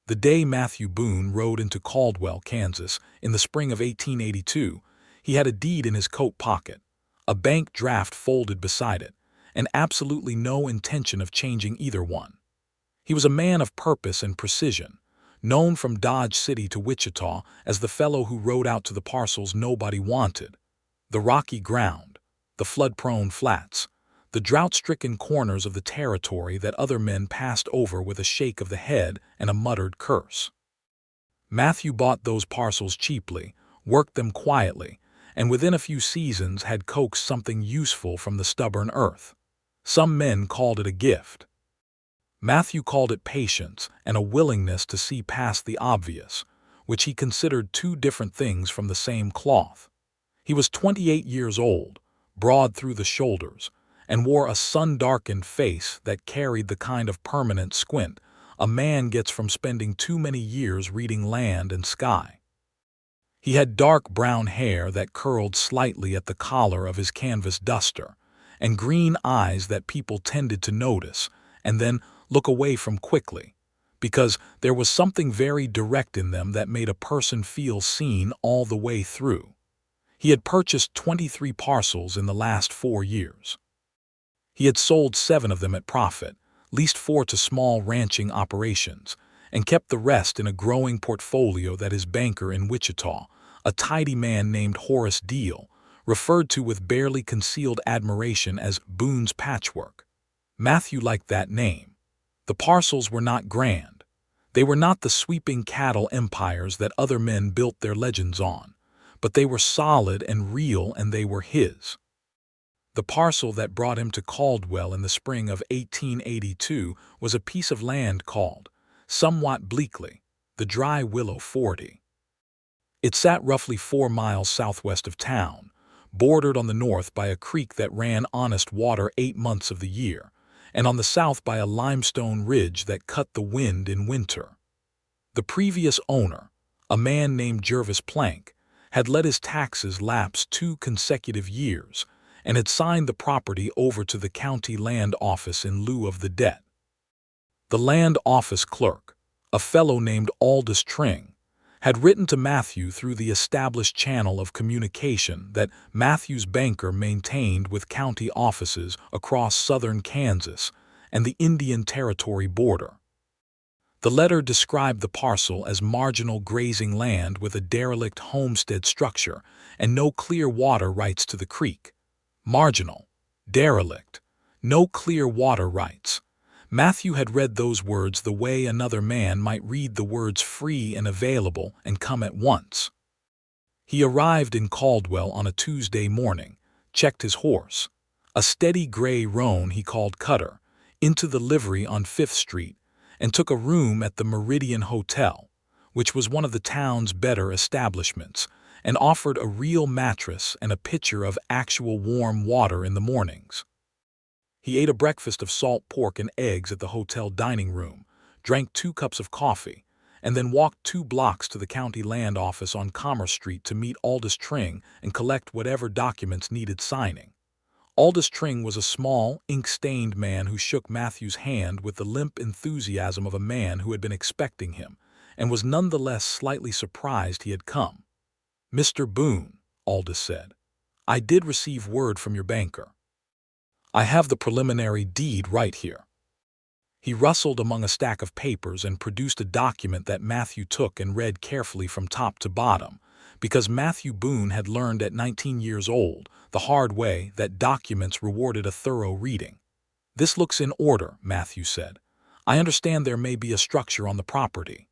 The day Matthew Boone rode into Caldwell, Kansas, in the spring of 1882, he had a deed in his coat pocket, a bank draft folded beside it, and absolutely no intention of changing either one. He was a man of purpose and precision, known from Dodge City to Wichita as the fellow who rode out to the parcels nobody wanted, the rocky ground, the flood-prone flats, the drought-stricken corners of the territory that other men passed over with a shake of the head and a muttered curse. Matthew bought those parcels cheaply, worked them quietly, and within a few seasons had coaxed something useful from the stubborn earth. Some men called it a gift. Matthew called it patience and a willingness to see past the obvious, which he considered two different things from the same cloth. He was 28 years old, broad through the shoulders, and wore a sun-darkened face that carried the kind of permanent squint a man gets from spending too many years reading Land and Sky. He had dark brown hair that curled slightly at the collar of his canvas duster, and green eyes that people tended to notice and then look away from quickly, because there was something very direct in them that made a person feel seen all the way through. He had purchased 23 parcels in the last 4 years. He had sold 7 of them at profit, leased 4 to small ranching operations, and kept the rest in a growing portfolio that his banker in Wichita, a tidy man named Horace Deal, referred to with barely concealed admiration as Boone's patchwork. Matthew liked that name. The parcels were not grand. They were not the sweeping cattle empires that other men built their legends on, but they were solid and real, and they were his. The parcel that brought him to Caldwell in the spring of 1882 was a piece of land called, somewhat bleakly, the Dry Willow 40. It sat roughly 4 miles southwest of town, bordered on the north by a creek that ran honest water 8 months of the year, and on the south by a limestone ridge that cut the wind in winter. The previous owner, a man named Jervis Plank, had let his taxes lapse 2 consecutive years and had signed the property over to the county land office in lieu of the debt. The land office clerk, a fellow named Aldous Tring, had written to Matthew through the established channel of communication that Matthew's banker maintained with county offices across southern Kansas and the Indian Territory border. The letter described the parcel as marginal grazing land with a derelict homestead structure and no clear water rights to the creek. Marginal, derelict, no clear water rights. Matthew had read those words the way another man might read the words free and available and come at once. He arrived in Caldwell on a Tuesday morning, checked his horse, a steady gray roan he called Cutter, into the livery on 5th Street, and took a room at the Meridian Hotel, which was one of the town's better establishments, and offered a real mattress and a pitcher of actual warm water in the mornings. He ate a breakfast of salt pork and eggs at the hotel dining room, drank 2 cups of coffee, and then walked 2 blocks to the county land office on Commerce Street to meet Aldous Tring and collect whatever documents needed signing. Aldous Tring was a small, ink-stained man who shook Matthew's hand with the limp enthusiasm of a man who had been expecting him, and was nonetheless slightly surprised he had come. "Mr. Boone," Aldous said, "I did receive word from your banker. I have the preliminary deed right here." He rustled among a stack of papers and produced a document that Matthew took and read carefully from top to bottom, because Matthew Boone had learned at 19 years old, the hard way, that documents rewarded a thorough reading. "This looks in order," Matthew said. "I understand there may be a structure on the property."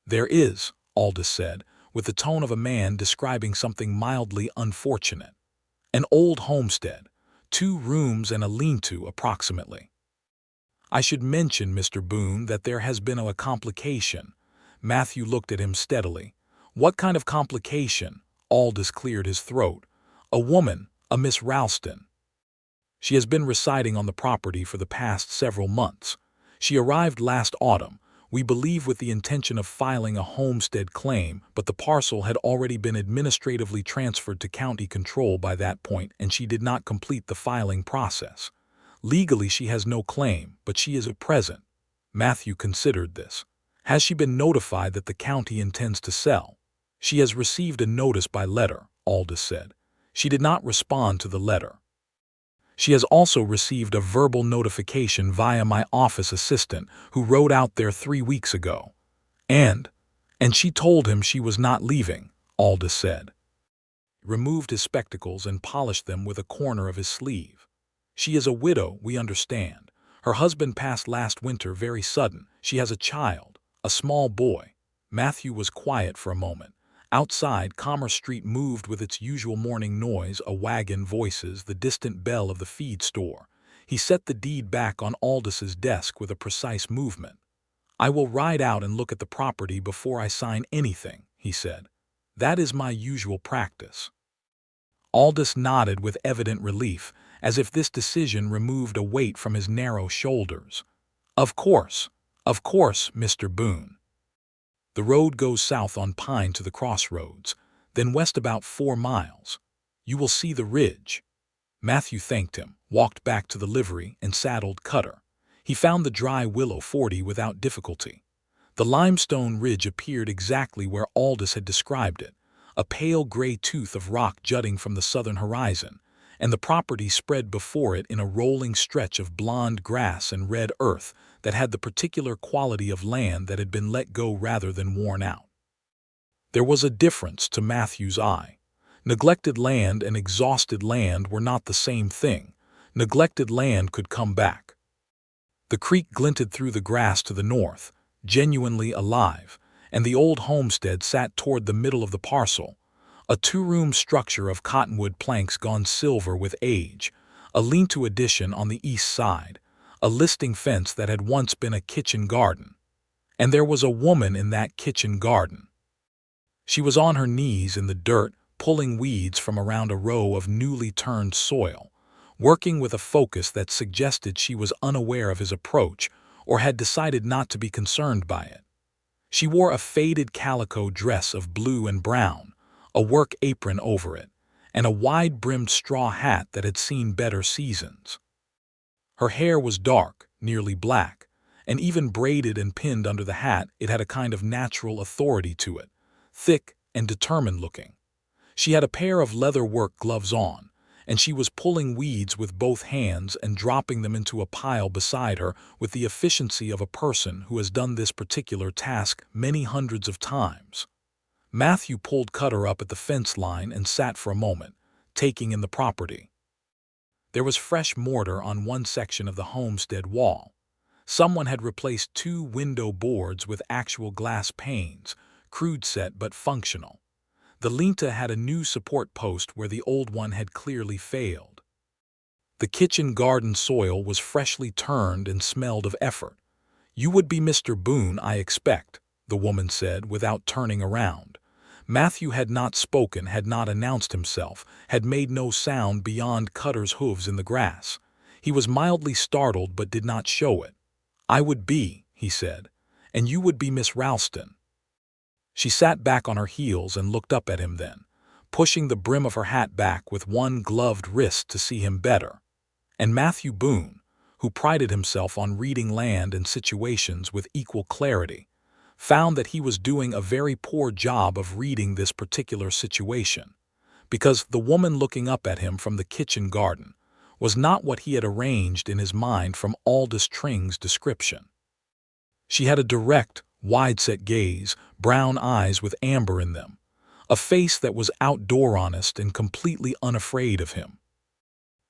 "There is," Aldous said, with the tone of a man describing something mildly unfortunate. "An old homestead, 2 rooms and a lean-to approximately." "I should mention, Mr. Boone, that there has been a complication." Matthew looked at him steadily. "What kind of complication?" Aldous cleared his throat. "A woman, a Miss Ralston. She has been residing on the property for the past several months. She arrived last autumn, we believe with the intention of filing a homestead claim, but the parcel had already been administratively transferred to county control by that point, and she did not complete the filing process. Legally she has no claim, but she is at present," Matthew considered this, Has she been notified that the county intends to sell? She has received a notice by letter, Aldous said. She did not respond to the letter. She has also received a verbal notification via my office assistant who rode out there 3 weeks ago. And she told him she was not leaving, Aldous said. He removed his spectacles and polished them with a corner of his sleeve. She is a widow, we understand. Her husband passed last winter very sudden. She has a child, a small boy. Matthew was quiet for a moment. Outside, Commerce Street moved with its usual morning noise, a wagon, voices, the distant bell of the feed store. He set the deed back on Aldous' desk with a precise movement. I will ride out and look at the property before I sign anything, he said. That is my usual practice. Aldous nodded with evident relief, as if this decision removed a weight from his narrow shoulders. Of course, Mr. Boone. The road goes south on Pine to the crossroads, then west about 4 miles. You will see the ridge. Matthew thanked him, walked back to the livery, and saddled Cutter. He found the Dry Willow 40 without difficulty. The limestone ridge appeared exactly where Aldous had described it, a pale gray tooth of rock jutting from the southern horizon, and the property spread before it in a rolling stretch of blonde grass and red earth that had the particular quality of land that had been let go rather than worn out. There was a difference to Matthew's eye. Neglected land and exhausted land were not the same thing. Neglected land could come back. The creek glinted through the grass to the north, genuinely alive, and the old homestead sat toward the middle of the parcel, a 2-room structure of cottonwood planks gone silver with age, a lean-to addition on the east side, a listing fence that had once been a kitchen garden. And there was a woman in that kitchen garden. She was on her knees in the dirt, pulling weeds from around a row of newly turned soil, working with a focus that suggested she was unaware of his approach or had decided not to be concerned by it. She wore a faded calico dress of blue and brown, a work apron over it, and a wide-brimmed straw hat that had seen better seasons. Her hair was dark, nearly black, and even braided and pinned under the hat it had a kind of natural authority to it, thick and determined-looking. She had a pair of leather work gloves on, and she was pulling weeds with both hands and dropping them into a pile beside her with the efficiency of a person who has done this particular task many hundreds of times. Matthew pulled Cutter up at the fence line and sat for a moment, taking in the property. There was fresh mortar on one section of the homestead wall. Someone had replaced 2 window boards with actual glass panes, crude set but functional. The linta had a new support post where the old one had clearly failed. The kitchen garden soil was freshly turned and smelled of effort. You would be Mr. Boone, I expect, the woman said without turning around. Matthew had not spoken, had not announced himself, had made no sound beyond Cutter's hooves in the grass. He was mildly startled but did not show it. I would be, he said, and you would be Miss Ralston. She sat back on her heels and looked up at him then, pushing the brim of her hat back with one gloved wrist to see him better. And Matthew Boone, who prided himself on reading land and situations with equal clarity, found that he was doing a very poor job of reading this particular situation, because the woman looking up at him from the kitchen garden was not what he had arranged in his mind from Aldous Tring's description. She had a direct, wide-set gaze, brown eyes with amber in them, a face that was outdoor honest and completely unafraid of him.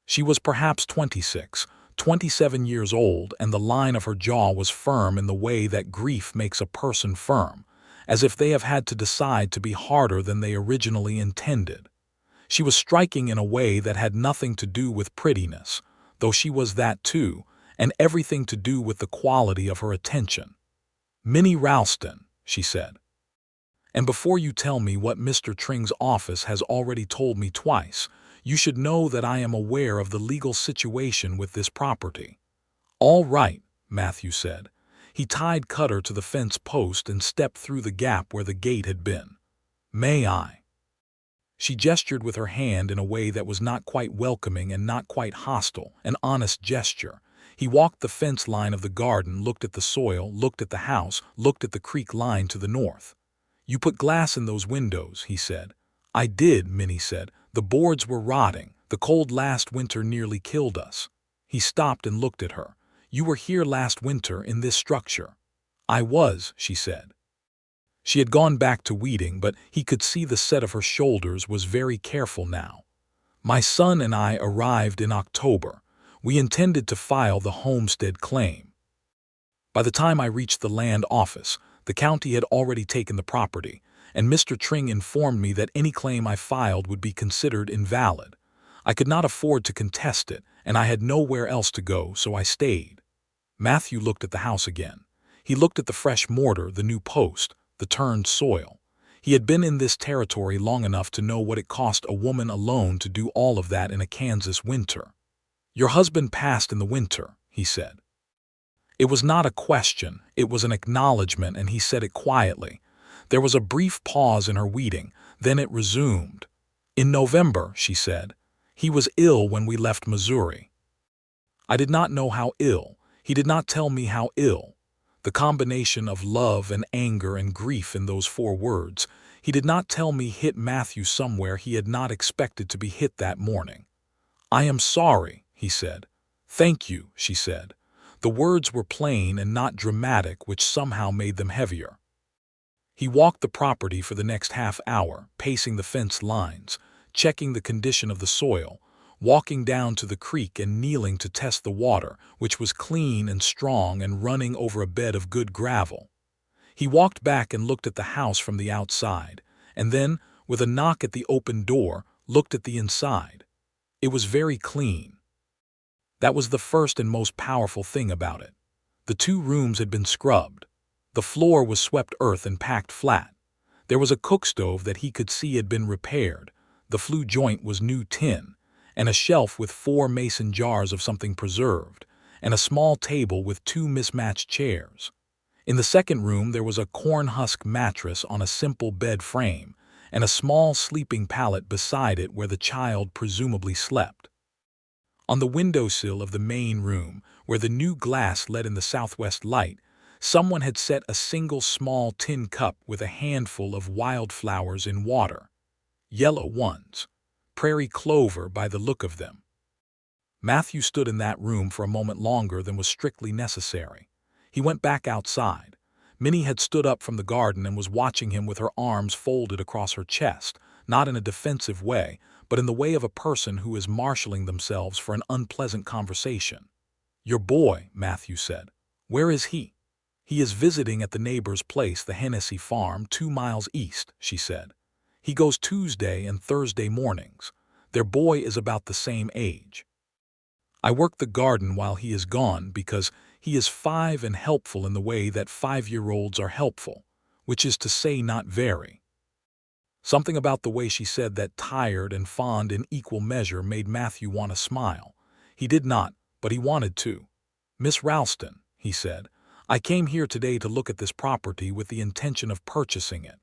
She was perhaps 26, 27 years old, and the line of her jaw was firm in the way that grief makes a person firm, as if they have had to decide to be harder than they originally intended. She was striking in a way that had nothing to do with prettiness, though she was that too, and everything to do with the quality of her attention. Minnie Ralston, she said. And before you tell me what Mr. Tring's office has already told me twice, you should know that I am aware of the legal situation with this property. All right, Matthew said. He tied Cutter to the fence post and stepped through the gap where the gate had been. May I? She gestured with her hand in a way that was not quite welcoming and not quite hostile, an honest gesture. He walked the fence line of the garden, looked at the soil, looked at the house, looked at the creek line to the north. "You put glass in those windows," he said. "I did," Minnie said. "The boards were rotting. The cold last winter nearly killed us." He stopped and looked at her. "You were here last winter in this structure." "I was," she said. She had gone back to weeding, but he could see the set of her shoulders was very careful now. "My son and I arrived in October. We intended to file the homestead claim. By the time I reached the land office, the county had already taken the property, and Mr. Tring informed me that any claim I filed would be considered invalid. I could not afford to contest it, and I had nowhere else to go, so I stayed." Matthew looked at the house again. He looked at the fresh mortar, the new post, the turned soil. He had been in this territory long enough to know what it cost a woman alone to do all of that in a Kansas winter. "Your husband passed in the winter," he said. It was not a question, it was an acknowledgement, and he said it quietly. There was a brief pause in her weeding, then it resumed. "In November," she said. "He was ill when we left Missouri." I did not know how ill. He did not tell me how ill. The combination of love and anger and grief in those 4 words, he did not tell me, hit Matthew somewhere he had not expected to be hit that morning. "I am sorry," he said. "Thank you," she said. The words were plain and not dramatic, which somehow made them heavier. He walked the property for the next half hour, pacing the fence lines, checking the condition of the soil, walking down to the creek and kneeling to test the water, which was clean and strong and running over a bed of good gravel. He walked back and looked at the house from the outside, and then, with a knock at the open door, looked at the inside. It was very clean. That was the first and most powerful thing about it. The 2 rooms had been scrubbed. The floor was swept earth and packed flat. There was a cook stove that he could see had been repaired. The flue joint was new tin, and a shelf with 4 mason jars of something preserved, and a small table with 2 mismatched chairs. In the second room there was a corn husk mattress on a simple bed frame, and a small sleeping pallet beside it where the child presumably slept. On the windowsill of the main room, where the new glass let in the southwest light, someone had set a single small tin cup with a handful of wildflowers in water. Yellow ones. Prairie clover by the look of them. Matthew stood in that room for a moment longer than was strictly necessary. He went back outside. Minnie had stood up from the garden and was watching him with her arms folded across her chest, not in a defensive way, but in the way of a person who is marshaling themselves for an unpleasant conversation. "Your boy," Matthew said. "Where is he?" "He is visiting at the neighbor's place, the Hennessy farm, 2 miles east," she said. "He goes Tuesday and Thursday mornings. Their boy is about the same age. I work the garden while he is gone because he is 5 and helpful in the way that 5-year-olds are helpful, which is to say not very." Something about the way she said that tired and fond in equal measure made Matthew want to smile. He did not, but he wanted to. "Miss Ralston," he said, "I came here today to look at this property with the intention of purchasing it."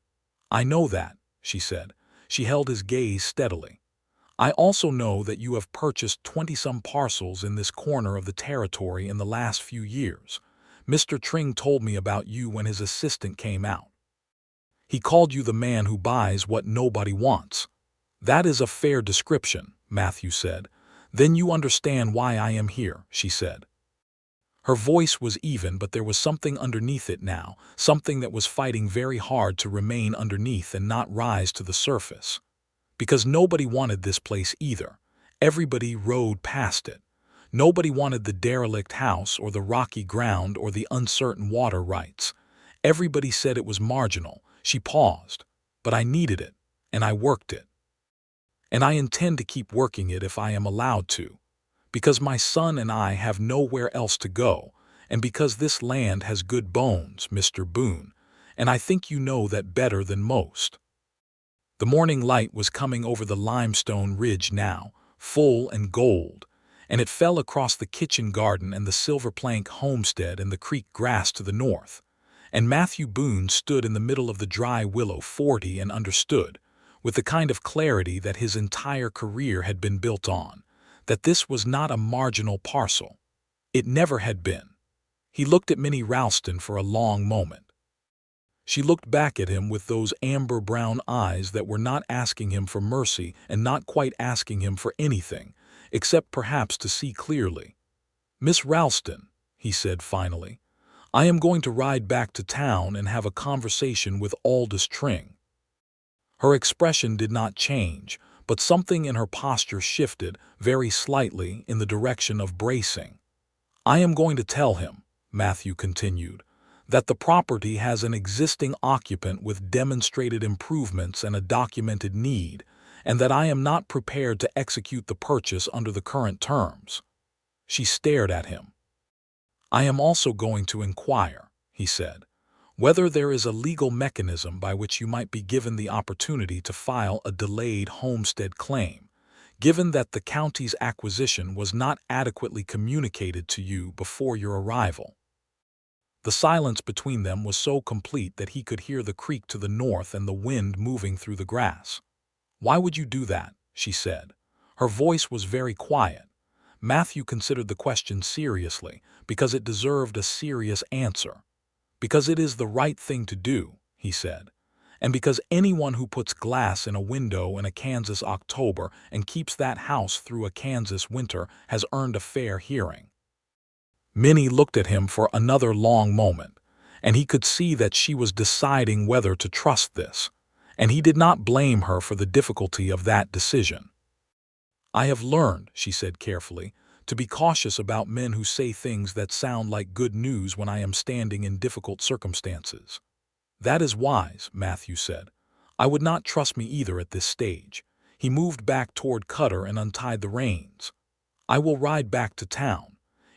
"I know that," she said. She held his gaze steadily. "I also know that you have purchased 20-some parcels in this corner of the territory in the last few years. Mr. Tring told me about you when his assistant came out. He called you the man who buys what nobody wants." "That is a fair description," Matthew said. "Then you understand why I am here," she said. Her voice was even, but there was something underneath it now, something that was fighting very hard to remain underneath and not rise to the surface. Because nobody wanted this place either. Everybody rode past it. Nobody wanted the derelict house or the rocky ground or the uncertain water rights. Everybody said it was marginal. She paused. "But I needed it, and I worked it. And I intend to keep working it if I am allowed to. Because my son and I have nowhere else to go, and because this land has good bones, Mr. Boone, and I think you know that better than most." The morning light was coming over the limestone ridge now, full and gold, and it fell across the kitchen garden and the silver plank homestead and the creek grass to the north. And Matthew Boone stood in the middle of the Dry Willow 40 and understood, with the kind of clarity that his entire career had been built on, that this was not a marginal parcel. It never had been. He looked at Minnie Ralston for a long moment. She looked back at him with those amber-brown eyes that were not asking him for mercy and not quite asking him for anything, except perhaps to see clearly. "Miss Ralston," he said finally, "I am going to ride back to town and have a conversation with Aldous Tring." Her expression did not change, but something in her posture shifted very slightly in the direction of bracing. "I am going to tell him," Matthew continued, "that the property has an existing occupant with demonstrated improvements and a documented need, and that I am not prepared to execute the purchase under the current terms." She stared at him. "I am also going to inquire," he said, "whether there is a legal mechanism by which you might be given the opportunity to file a delayed homestead claim, given that the county's acquisition was not adequately communicated to you before your arrival." The silence between them was so complete that he could hear the creek to the north and the wind moving through the grass. "Why would you do that?" she said. Her voice was very quiet. Matthew considered the question seriously, because it deserved a serious answer. "Because it is the right thing to do," he said, "and because anyone who puts glass in a window in a Kansas October and keeps that house through a Kansas winter has earned a fair hearing." Minnie looked at him for another long moment, and he could see that she was deciding whether to trust this, and he did not blame her for the difficulty of that decision. "I have learned," she said carefully, "to be cautious about men who say things that sound like good news when I am standing in difficult circumstances." "That is wise," Matthew said. "I would not trust me either at this stage." He moved back toward Cutter and untied the reins. "I will ride back to town.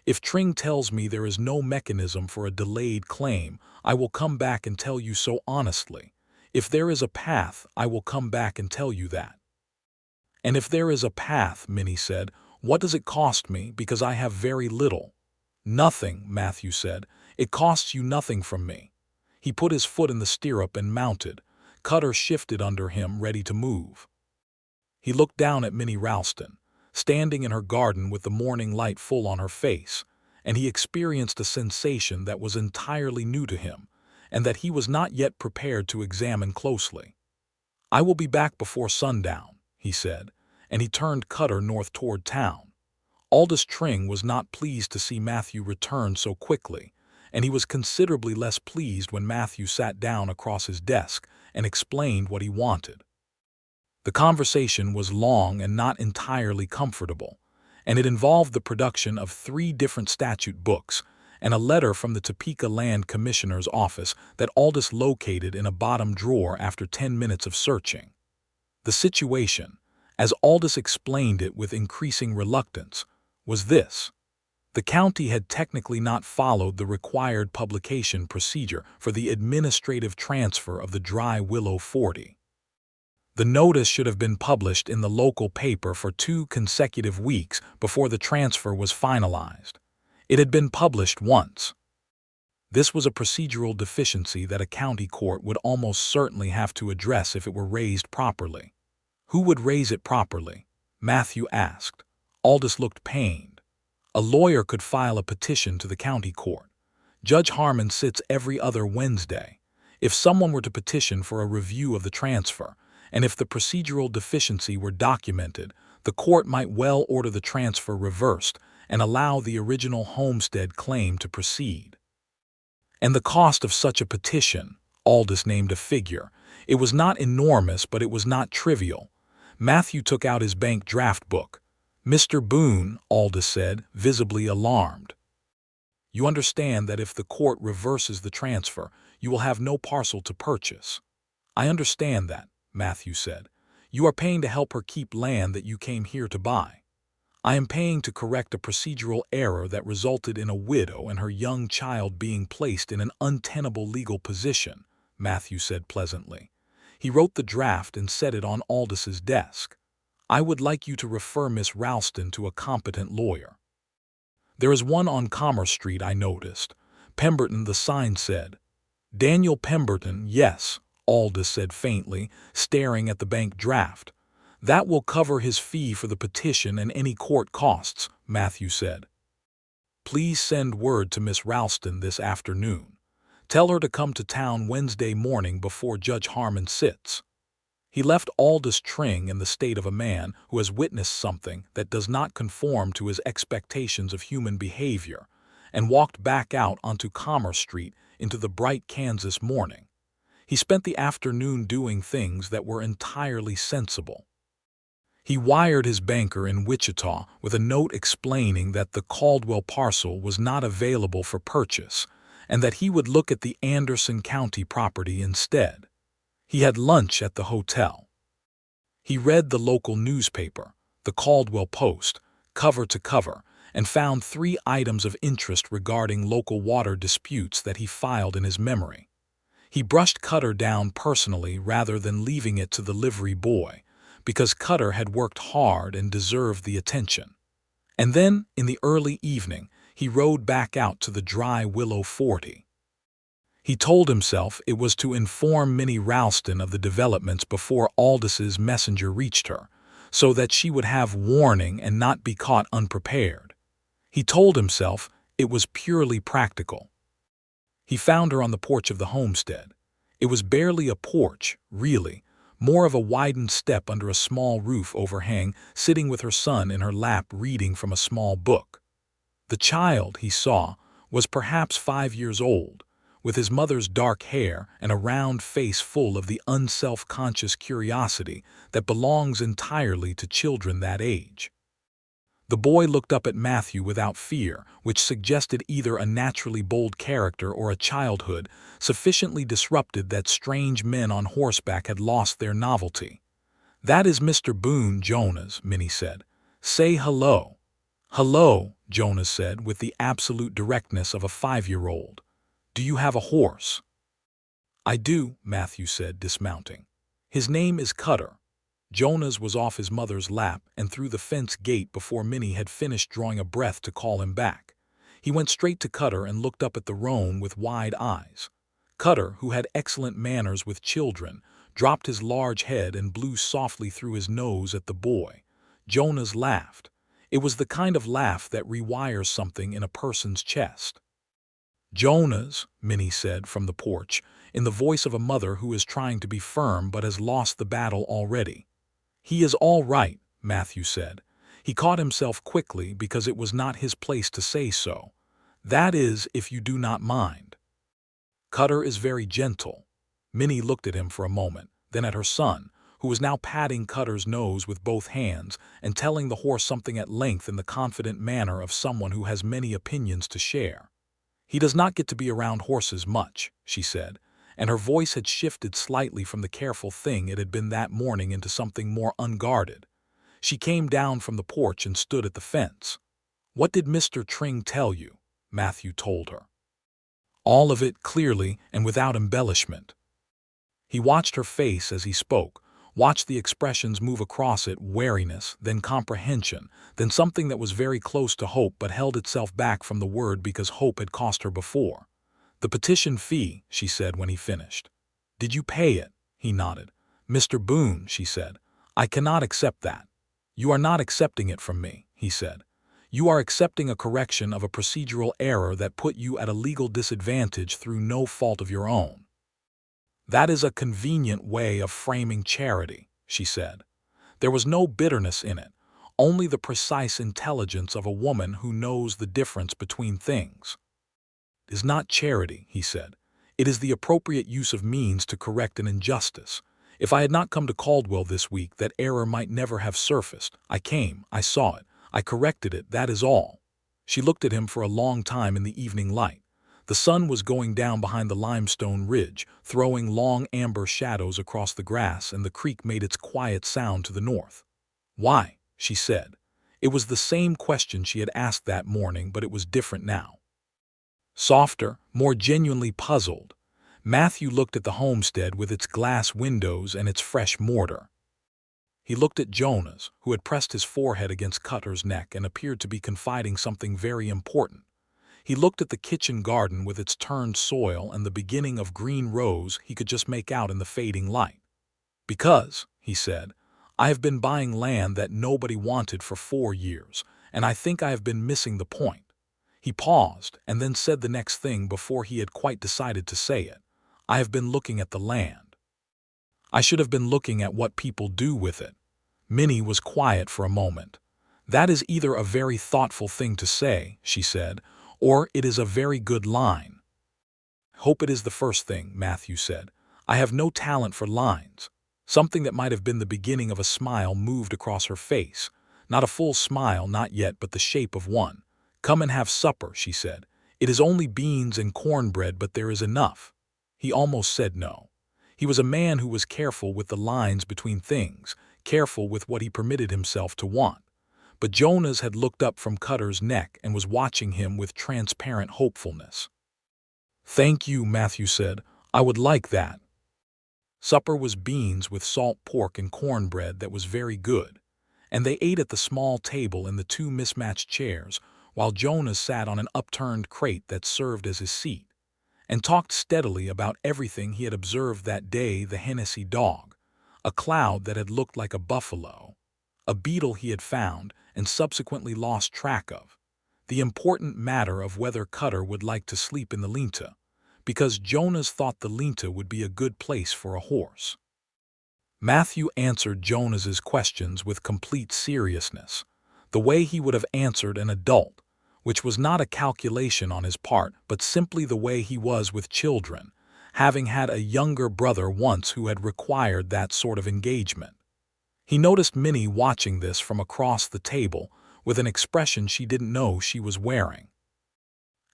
If Tring tells me there is no mechanism for a delayed claim, I will come back and tell you so honestly. If there is a path, I will come back and tell you that." "And if there is a path," Minnie said, "what does it cost me, because I have very little?" "Nothing," Matthew said. "It costs you nothing from me." He put his foot in the stirrup and mounted. Cutter shifted under him, ready to move. He looked down at Minnie Ralston, standing in her garden with the morning light full on her face, and he experienced a sensation that was entirely new to him, and that he was not yet prepared to examine closely. "I will be back before sundown," he said, and he turned Cutter north toward town. Aldous Tring was not pleased to see Matthew return so quickly, and he was considerably less pleased when Matthew sat down across his desk and explained what he wanted. The conversation was long and not entirely comfortable, and it involved the production of 3 different statute books and a letter from the Topeka Land Commissioner's office that Aldous located in a bottom drawer after 10 minutes of searching. The situation, as Aldous explained it with increasing reluctance, was this. The county had technically not followed the required publication procedure for the administrative transfer of the Dry Willow 40. The notice should have been published in the local paper for 2 consecutive weeks before the transfer was finalized. It had been published once. This was a procedural deficiency that a county court would almost certainly have to address if it were raised properly. Who would raise it properly? Matthew asked. Aldous looked pained. A lawyer could file a petition to the county court. Judge Harmon sits every other Wednesday. If someone were to petition for a review of the transfer, and if the procedural deficiency were documented, the court might well order the transfer reversed and allow the original homestead claim to proceed. And the cost of such a petition, Aldous named a figure. It was not enormous, but it was not trivial. Matthew took out his bank draft book. "Mr. Boone," Aldous said, visibly alarmed. "You understand that if the court reverses the transfer, you will have no parcel to purchase." "I understand that," Matthew said. "You are paying to help her keep land that you came here to buy." "I am paying to correct a procedural error that resulted in a widow and her young child being placed in an untenable legal position," Matthew said pleasantly. He wrote the draft and set it on Aldous's desk. "I would like you to refer Miss Ralston to a competent lawyer. There is one on Commerce Street, I noticed. Pemberton, the sign said." "Daniel Pemberton, yes," Aldous said faintly, staring at the bank draft. "That will cover his fee for the petition and any court costs," Matthew said. Please send word to Miss Ralston this afternoon. Tell her to come to town Wednesday morning before Judge Harmon sits." He left Aldous Tring in the state of a man who has witnessed something that does not conform to his expectations of human behavior, and walked back out onto Commerce Street into the bright Kansas morning. He spent the afternoon doing things that were entirely sensible. He wired his banker in Wichita with a note explaining that the Caldwell parcel was not available for purchase and that he would look at the Anderson County property instead. He had lunch at the hotel. He read the local newspaper, the Caldwell Post, cover to cover, and found 3 items of interest regarding local water disputes that he filed in his memory. He brushed Cutter down personally rather than leaving it to the livery boy, because Cutter had worked hard and deserved the attention. And then, in the early evening, he rode back out to the Dry Willow 40. He told himself it was to inform Minnie Ralston of the developments before Aldis's messenger reached her, so that she would have warning and not be caught unprepared. He told himself it was purely practical. He found her on the porch of the homestead. It was barely a porch, really, more of a widened step under a small roof overhang, sitting with her son in her lap reading from a small book. The child, he saw, was perhaps 5 years old, with his mother's dark hair and a round face full of the unself-conscious curiosity that belongs entirely to children that age. The boy looked up at Matthew without fear, which suggested either a naturally bold character or a childhood sufficiently disrupted that strange men on horseback had lost their novelty. "That is Mr. Boone, Jonas," Minnie said. "Say hello." "Hello," Jonas said with the absolute directness of a 5-year-old. "Do you have a horse?" "I do," Matthew said, dismounting. "His name is Cutter." Jonas was off his mother's lap and through the fence gate before Minnie had finished drawing a breath to call him back. He went straight to Cutter and looked up at the roan with wide eyes. Cutter, who had excellent manners with children, dropped his large head and blew softly through his nose at the boy. Jonas laughed. It was the kind of laugh that rewires something in a person's chest. "Jonas," Minnie said from the porch, in the voice of a mother who is trying to be firm but has lost the battle already. "He is all right," Matthew said. He caught himself quickly because it was not his place to say so. "That is, if you do not mind." "Cutter is very gentle." Minnie looked at him for a moment, then at her son, who was now patting Cutter's nose with both hands and telling the horse something at length in the confident manner of someone who has many opinions to share. "He does not get to be around horses much," she said, and her voice had shifted slightly from the careful thing it had been that morning into something more unguarded. She came down from the porch and stood at the fence. "What did Mr. Tring tell you?" Matthew told her. All of it clearly and without embellishment. He watched her face as he spoke, watched the expressions move across it, wariness, then comprehension, then something that was very close to hope but held itself back from the word because hope had cost her before. "The petition fee," she said when he finished. "Did you pay it?" He nodded. "Mr. Boone," she said, "I cannot accept that." "You are not accepting it from me," he said. "You are accepting a correction of a procedural error that put you at a legal disadvantage through no fault of your own." "That is a convenient way of framing charity," she said. There was no bitterness in it, only the precise intelligence of a woman who knows the difference between things. "It is not charity," he said. "It is the appropriate use of means to correct an injustice. If I had not come to Caldwell this week, that error might never have surfaced. I came, I saw it, I corrected it, that is all." She looked at him for a long time in the evening light. The sun was going down behind the limestone ridge, throwing long amber shadows across the grass, and the creek made its quiet sound to the north. "Why?" she said. It was the same question she had asked that morning, but it was different now. Softer, more genuinely puzzled. Matthew looked at the homestead with its glass windows and its fresh mortar. He looked at Jonas, who had pressed his forehead against Cutter's neck and appeared to be confiding something very important. He looked at the kitchen garden with its turned soil and the beginning of green rows he could just make out in the fading light. "Because," he said, "I have been buying land that nobody wanted for 4 years, and I think I have been missing the point." He paused and then said the next thing before he had quite decided to say it. I have been looking at the land. I should have been looking at what people do with it. Minnie was quiet for a moment. That is either a very thoughtful thing to say, she said, or it is a very good line. Hope it is the first thing, Matthew said. I have no talent for lines. Something that might have been the beginning of a smile moved across her face. Not a full smile, not yet, but the shape of one. Come and have supper, she said. It is only beans and cornbread, but there is enough. He almost said no. He was a man who was careful with the lines between things, careful with what he permitted himself to want. But Jonas had looked up from Cutter's neck and was watching him with transparent hopefulness. Thank you, Matthew said. I would like that. Supper was beans with salt pork and cornbread that was very good, and they ate at the small table in the two mismatched chairs, while Jonas sat on an upturned crate that served as his seat, and talked steadily about everything he had observed that day: the Hennessy dog, a cloud that had looked like a buffalo, a beetle he had found and subsequently lost track of, the important matter of whether Cutter would like to sleep in the lean-to, because Jonas thought the lean-to would be a good place for a horse. Matthew answered Jonas's questions with complete seriousness, the way he would have answered an adult, which was not a calculation on his part, but simply the way he was with children, having had a younger brother once who had required that sort of engagement. He noticed Minnie watching this from across the table with an expression she didn't know she was wearing.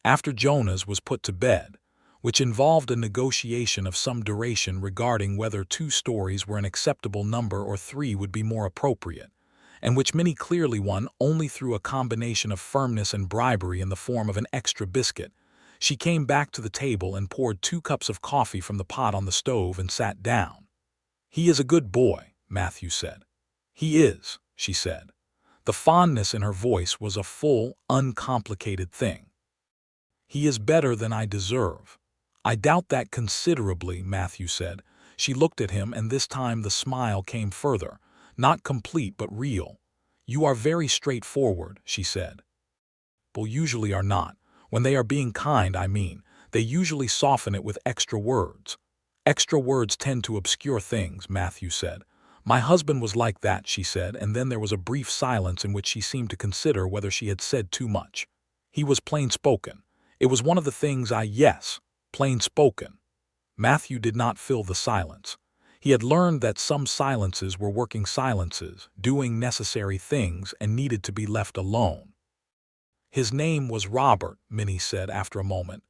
After Jonas was put to bed, which involved a negotiation of some duration regarding whether 2 stories were an acceptable number or 3 would be more appropriate, and which Minnie clearly won only through a combination of firmness and bribery in the form of an extra biscuit, she came back to the table and poured 2 cups of coffee from the pot on the stove and sat down. He is a good boy, Matthew said. He is, she said. The fondness in her voice was a full, uncomplicated thing. He is better than I deserve. I doubt that considerably, Matthew said. She looked at him, and this time the smile came further, not complete but real. You are very straightforward, she said. People usually are not. When they are being kind, I mean, they usually soften it with extra words. Extra words tend to obscure things, Matthew said. My husband was like that, she said, and then there was a brief silence in which she seemed to consider whether she had said too much. He was plain-spoken. It was one of the things yes, plain-spoken. Matthew did not fill the silence. He had learned that some silences were working silences, doing necessary things, and needed to be left alone. His name was Robert, Minnie said after a moment.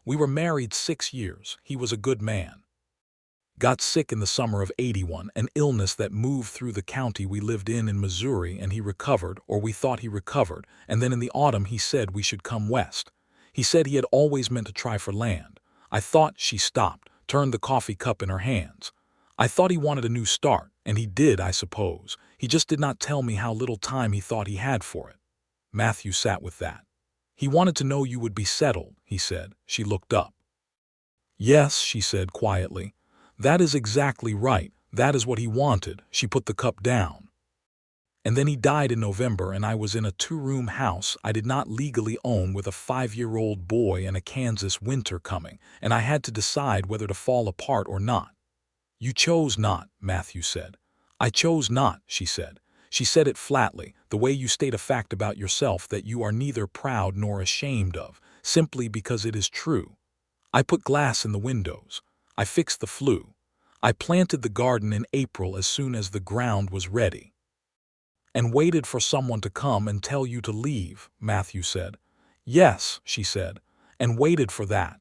We were married 6 years. He was a good man. Got sick in the summer of '81, an illness that moved through the county we lived in Missouri, and he recovered, or we thought he recovered, and then in the autumn he said we should come west. He said he had always meant to try for land. I thought, she stopped, turned the coffee cup in her hands. I thought he wanted a new start, and he did, I suppose. He just did not tell me how little time he thought he had for it. Matthew sat with that. He wanted to know you would be settled, he said. She looked up. Yes, she said quietly. That is exactly right. That is what he wanted. She put the cup down. And then he died in November, and I was in a 2-room house I did not legally own with a 5-year-old boy and a Kansas winter coming, and I had to decide whether to fall apart or not. You chose not, Matthew said. I chose not, she said. She said it flatly, the way you state a fact about yourself that you are neither proud nor ashamed of, simply because it is true. I put glass in the windows. I fixed the flue. I planted the garden in April as soon as the ground was ready. And waited for someone to come and tell you to leave, Matthew said. Yes, she said, and waited for that.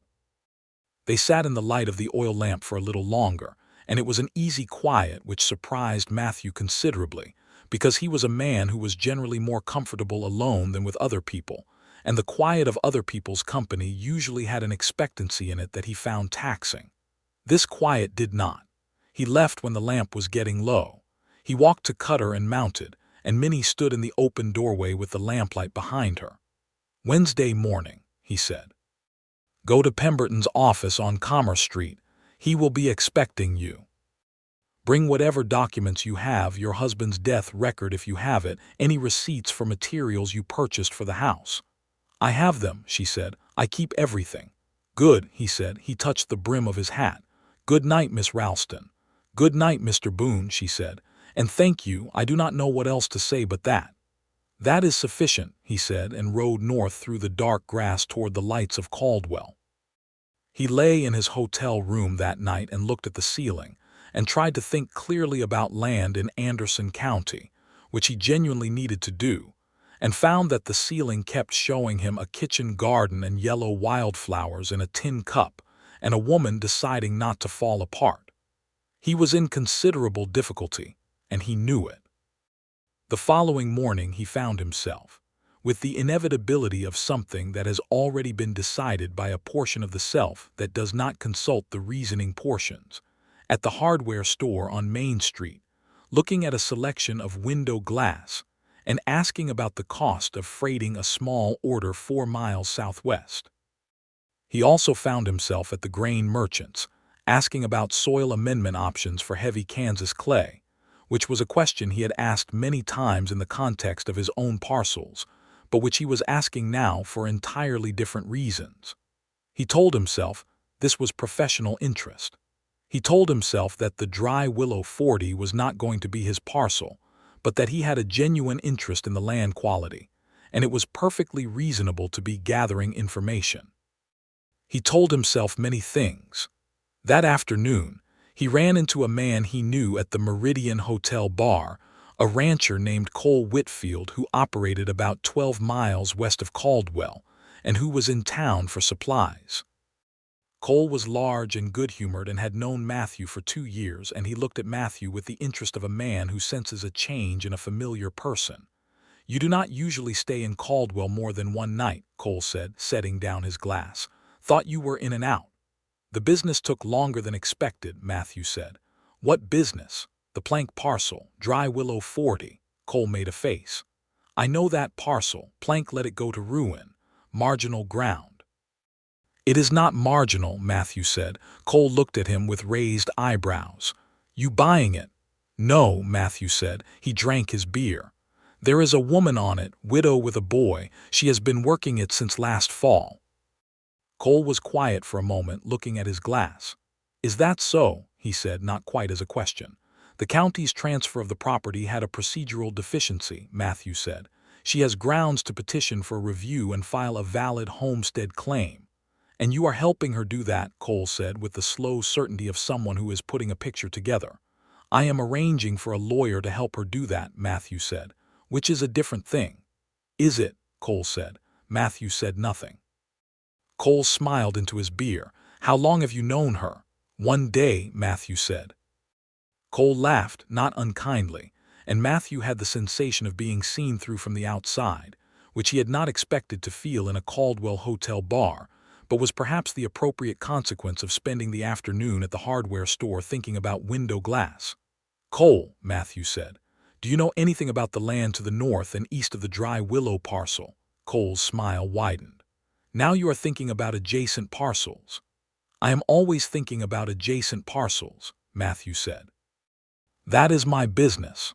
They sat in the light of the oil lamp for a little longer, and it was an easy quiet which surprised Matthew considerably, because he was a man who was generally more comfortable alone than with other people, and the quiet of other people's company usually had an expectancy in it that he found taxing. This quiet did not. He left when the lamp was getting low. He walked to Cutter and mounted, and Minnie stood in the open doorway with the lamplight behind her. Wednesday morning, he said. Go to Pemberton's office on Commerce Street. He will be expecting you. Bring whatever documents you have, your husband's death record if you have it, any receipts for materials you purchased for the house. "I have them," she said. "I keep everything." "Good," he said. He touched the brim of his hat. "Good night, Miss Ralston." "Good night, Mr. Boone," she said. "And thank you, I do not know what else to say but that." "That is sufficient," he said, and rode north through the dark grass toward the lights of Caldwell. He lay in his hotel room that night and looked at the ceiling, and tried to think clearly about land in Anderson County, which he genuinely needed to do, and found that the ceiling kept showing him a kitchen garden and yellow wildflowers in a tin cup, and a woman deciding not to fall apart. He was in considerable difficulty, and he knew it. The following morning he found himself, with the inevitability of something that has already been decided by a portion of the self that does not consult the reasoning portions, at the hardware store on Main Street, looking at a selection of window glass, and asking about the cost of freighting a small order 4 miles southwest. He also found himself at the grain merchant's, asking about soil amendment options for heavy Kansas clay, which was a question he had asked many times in the context of his own parcels, but which he was asking now for entirely different reasons. He told himself this was professional interest. He told himself that the Dry Willow 40 was not going to be his parcel, but that he had a genuine interest in the land quality, and it was perfectly reasonable to be gathering information. He told himself many things. That afternoon, he ran into a man he knew at the Meridian Hotel bar, a rancher named Cole Whitfield who operated about 12 miles west of Caldwell, and who was in town for supplies. Cole was large and good-humored and had known Matthew for 2 years, and he looked at Matthew with the interest of a man who senses a change in a familiar person. "You do not usually stay in Caldwell more than one night," Cole said, setting down his glass. "Thought you were in and out." "The business took longer than expected," Matthew said. "What business?" "The plank parcel, Dry Willow 40. Cole made a face. "I know that parcel. Plank let it go to ruin. Marginal ground." "It is not marginal," Matthew said. Cole looked at him with raised eyebrows. "You buying it?" "No," Matthew said. He drank his beer. "There is a woman on it, widow with a boy. She has been working it since last fall." Cole was quiet for a moment, looking at his glass. "Is that so?" he said, not quite as a question. "The county's transfer of the property had a procedural deficiency," Matthew said. "She has grounds to petition for review and file a valid homestead claim." "And you are helping her do that," Cole said, with the slow certainty of someone who is putting a picture together. "I am arranging for a lawyer to help her do that," Matthew said, "which is a different thing." "Is it?" Cole said. Matthew said nothing. Cole smiled into his beer. "How long have you known her?" "1 day," Matthew said. Cole laughed, not unkindly, and Matthew had the sensation of being seen through from the outside, which he had not expected to feel in a Caldwell hotel bar, but was perhaps the appropriate consequence of spending the afternoon at the hardware store thinking about window glass. "Cole," Matthew said, "do you know anything about the land to the north and east of the Dry Willow parcel?" Cole's smile widened. "Now you are thinking about adjacent parcels." "I am always thinking about adjacent parcels," Matthew said. "That is my business.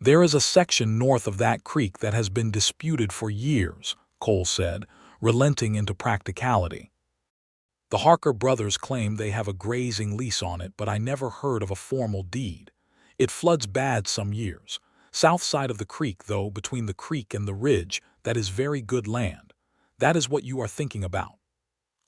There is a section north of that creek that has been disputed for years," Cole said, relenting into practicality. "The Harker brothers claim they have a grazing lease on it, but I never heard of a formal deed. It floods bad some years. South side of the creek, though, between the creek and the ridge, that is very good land. That is what you are thinking about."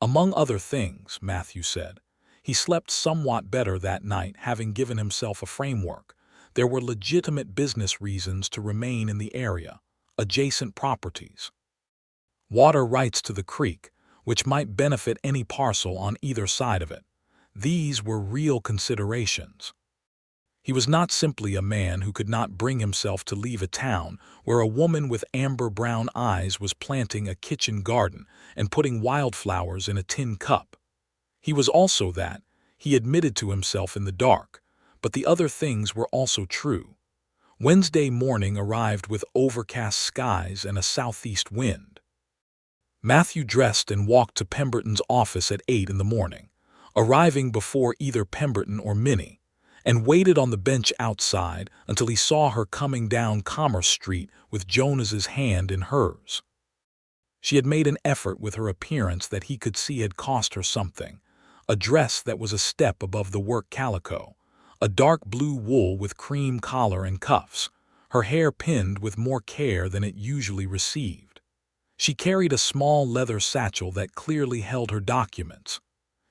"Among other things," Matthew said. He slept somewhat better that night, having given himself a framework. There were legitimate business reasons to remain in the area. Adjacent properties. Water rights to the creek, which might benefit any parcel on either side of it. These were real considerations. He was not simply a man who could not bring himself to leave a town where a woman with amber-brown eyes was planting a kitchen garden and putting wildflowers in a tin cup. He was also that, he admitted to himself in the dark, but the other things were also true. Wednesday morning arrived with overcast skies and a southeast wind. Matthew dressed and walked to Pemberton's office at 8 in the morning, arriving before either Pemberton or Minnie, and waited on the bench outside until he saw her coming down Commerce Street with Jonas's hand in hers. She had made an effort with her appearance that he could see had cost her something. A dress that was a step above the work calico, a dark blue wool with cream collar and cuffs, her hair pinned with more care than it usually received. She carried a small leather satchel that clearly held her documents.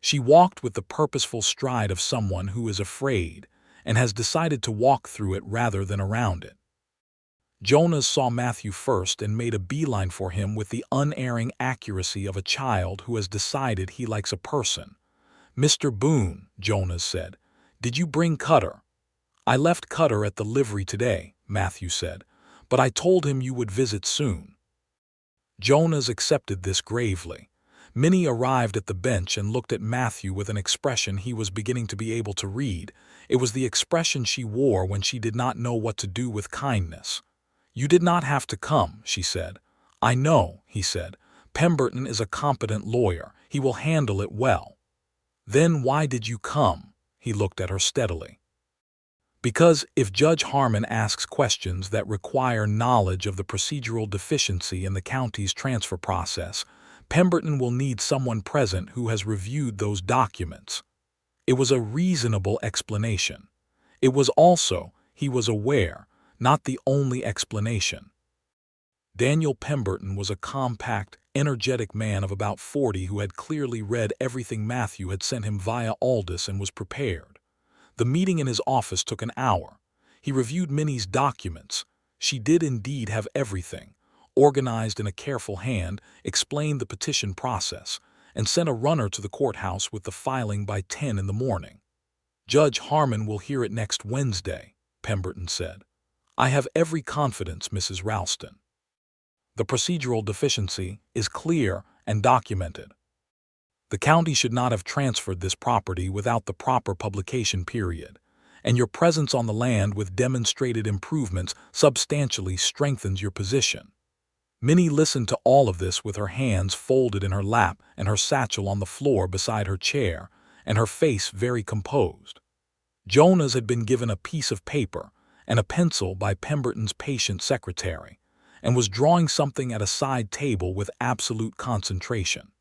She walked with the purposeful stride of someone who is afraid and has decided to walk through it rather than around it. Jonas saw Matthew first and made a beeline for him with the unerring accuracy of a child who has decided he likes a person. "Mr. Boone," Jonas said, "did you bring Cutter?" "I left Cutter at the livery today," Matthew said, "but I told him you would visit soon." Jonas accepted this gravely. Minnie arrived at the bench and looked at Matthew with an expression he was beginning to be able to read. It was the expression she wore when she did not know what to do with kindness. "You did not have to come," she said. "I know," he said. "Pemberton is a competent lawyer. He will handle it well." "Then why did you come?" He looked at her steadily. "Because if Judge Harmon asks questions that require knowledge of the procedural deficiency in the county's transfer process, Pemberton will need someone present who has reviewed those documents." It was a reasonable explanation. It was also, he was aware, not the only explanation. Daniel Pemberton was a compact, energetic man of about 40 who had clearly read everything Matthew had sent him via Aldous and was prepared. The meeting in his office took an hour. He reviewed Minnie's documents. She did indeed have everything, organized in a careful hand, explained the petition process, and sent a runner to the courthouse with the filing by 10 in the morning. "Judge Harmon will hear it next Wednesday," Pemberton said. "I have every confidence, Mrs. Ralston. The procedural deficiency is clear and documented. The county should not have transferred this property without the proper publication period, and your presence on the land with demonstrated improvements substantially strengthens your position." Minnie listened to all of this with her hands folded in her lap and her satchel on the floor beside her chair, and her face very composed. Jonas had been given a piece of paper and a pencil by Pemberton's patient secretary, and was drawing something at a side table with absolute concentration.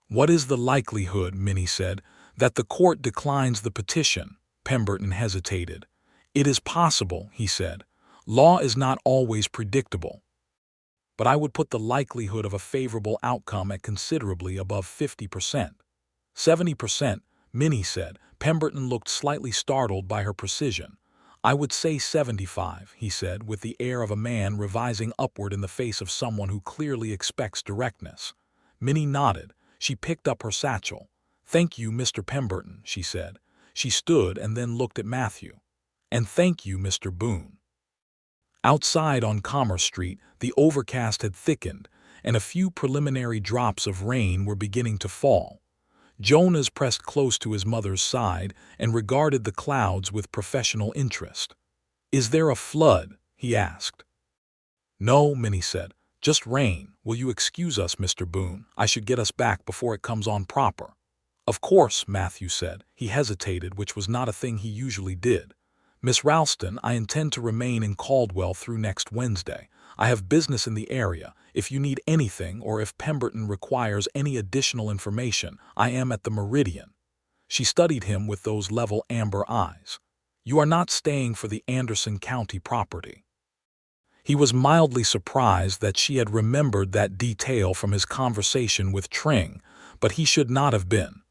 "What is the likelihood," Minnie said, "that the court declines the petition?" Pemberton hesitated. "It is possible," he said. "Law is not always predictable. But I would put the likelihood of a favorable outcome at considerably above 50%. 70%, Minnie said. Pemberton looked slightly startled by her precision. "I would say 75, he said, with the air of a man revising upward in the face of someone who clearly expects directness. Minnie nodded. She picked up her satchel. "Thank you, Mr. Pemberton," she said. She stood and then looked at Matthew. "And thank you, Mr. Boone." Outside on Commerce Street, the overcast had thickened, and a few preliminary drops of rain were beginning to fall. Jonas pressed close to his mother's side and regarded the clouds with professional interest. "Is there a flood?" he asked. "No," Minnie said. "Just rain. Will you excuse us, Mr. Boone? I should get us back before it comes on proper." "Of course," Matthew said. He hesitated, which was not a thing he usually did. "Miss Ralston, I intend to remain in Caldwell through next Wednesday. I have business in the area. If you need anything or if Pemberton requires any additional information, I am at the Meridian." She studied him with those level amber eyes. "You are not staying for the Anderson County property." He was mildly surprised that she had remembered that detail from his conversation with Tring, but he should not have been.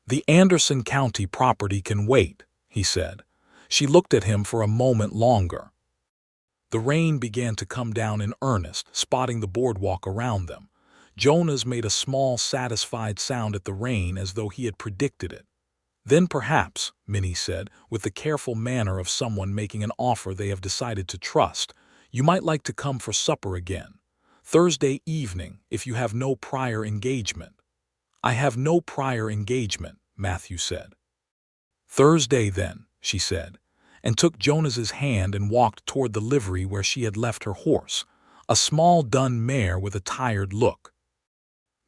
"The Anderson County property can wait," he said. She looked at him for a moment longer. The rain began to come down in earnest, spotting the boardwalk around them. Jonas made a small, satisfied sound at the rain as though he had predicted it. "Then perhaps," Minnie said, with the careful manner of someone making an offer they have decided to trust, "you might like to come for supper again. Thursday evening, if you have no prior engagement." "I have no prior engagement," Matthew said. "Thursday then," she said, and took Jonas's hand and walked toward the livery where she had left her horse, a small dun mare with a tired look.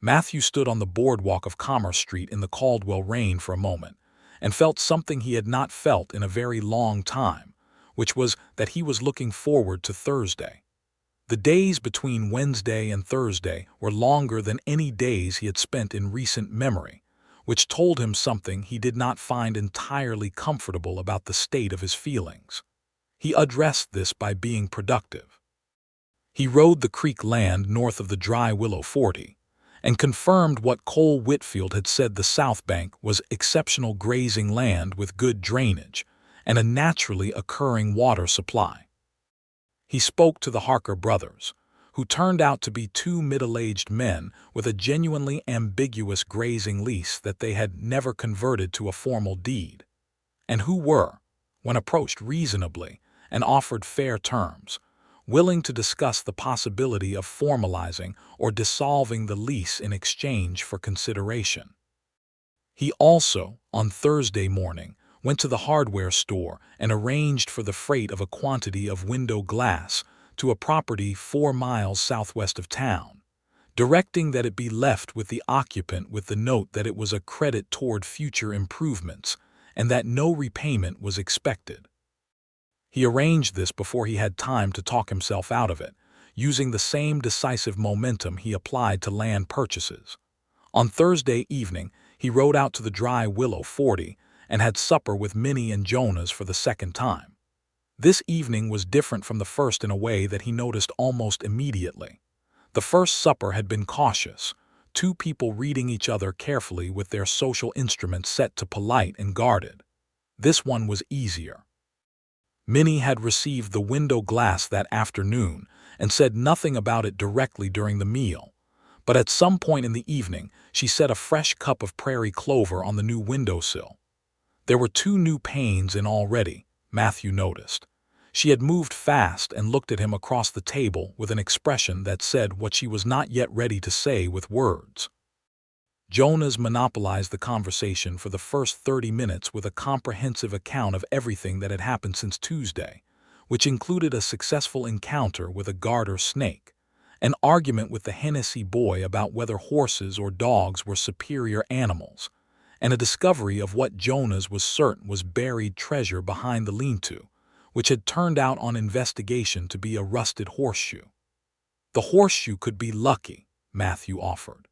Matthew stood on the boardwalk of Commerce Street in the Caldwell rain for a moment, and felt something he had not felt in a very long time, which was that he was looking forward to Thursday. The days between Wednesday and Thursday were longer than any days he had spent in recent memory, which told him something he did not find entirely comfortable about the state of his feelings. He addressed this by being productive. He rode the creek land north of the Dry Willow 40 and confirmed what Cole Whitfield had said: the South Bank was exceptional grazing land with good drainage and a naturally occurring water supply. He spoke to the Harker brothers, who turned out to be two middle-aged men with a genuinely ambiguous grazing lease that they had never converted to a formal deed, and who were, when approached reasonably and offered fair terms, willing to discuss the possibility of formalizing or dissolving the lease in exchange for consideration. He also, on Thursday morning, went to the hardware store and arranged for the freight of a quantity of window glass to a property 4 miles southwest of town, directing that it be left with the occupant with the note that it was a credit toward future improvements and that no repayment was expected. He arranged this before he had time to talk himself out of it, using the same decisive momentum he applied to land purchases. On Thursday evening, he rode out to the Dry Willow 40 and had supper with Minnie and Jonas for the second time. This evening was different from the first in a way that he noticed almost immediately. The first supper had been cautious, two people reading each other carefully with their social instruments set to polite and guarded. This one was easier. Minnie had received the window glass that afternoon and said nothing about it directly during the meal, but at some point in the evening she set a fresh cup of prairie clover on the new windowsill. There were 2 new panes in already, Matthew noticed. She had moved fast and looked at him across the table with an expression that said what she was not yet ready to say with words. Jonas monopolized the conversation for the first 30 minutes with a comprehensive account of everything that had happened since Tuesday, which included a successful encounter with a garter snake, an argument with the Hennessy boy about whether horses or dogs were superior animals, and a discovery of what Jonas was certain was buried treasure behind the lean-to, which had turned out on investigation to be a rusted horseshoe. The horseshoe could be lucky, Matthew offered.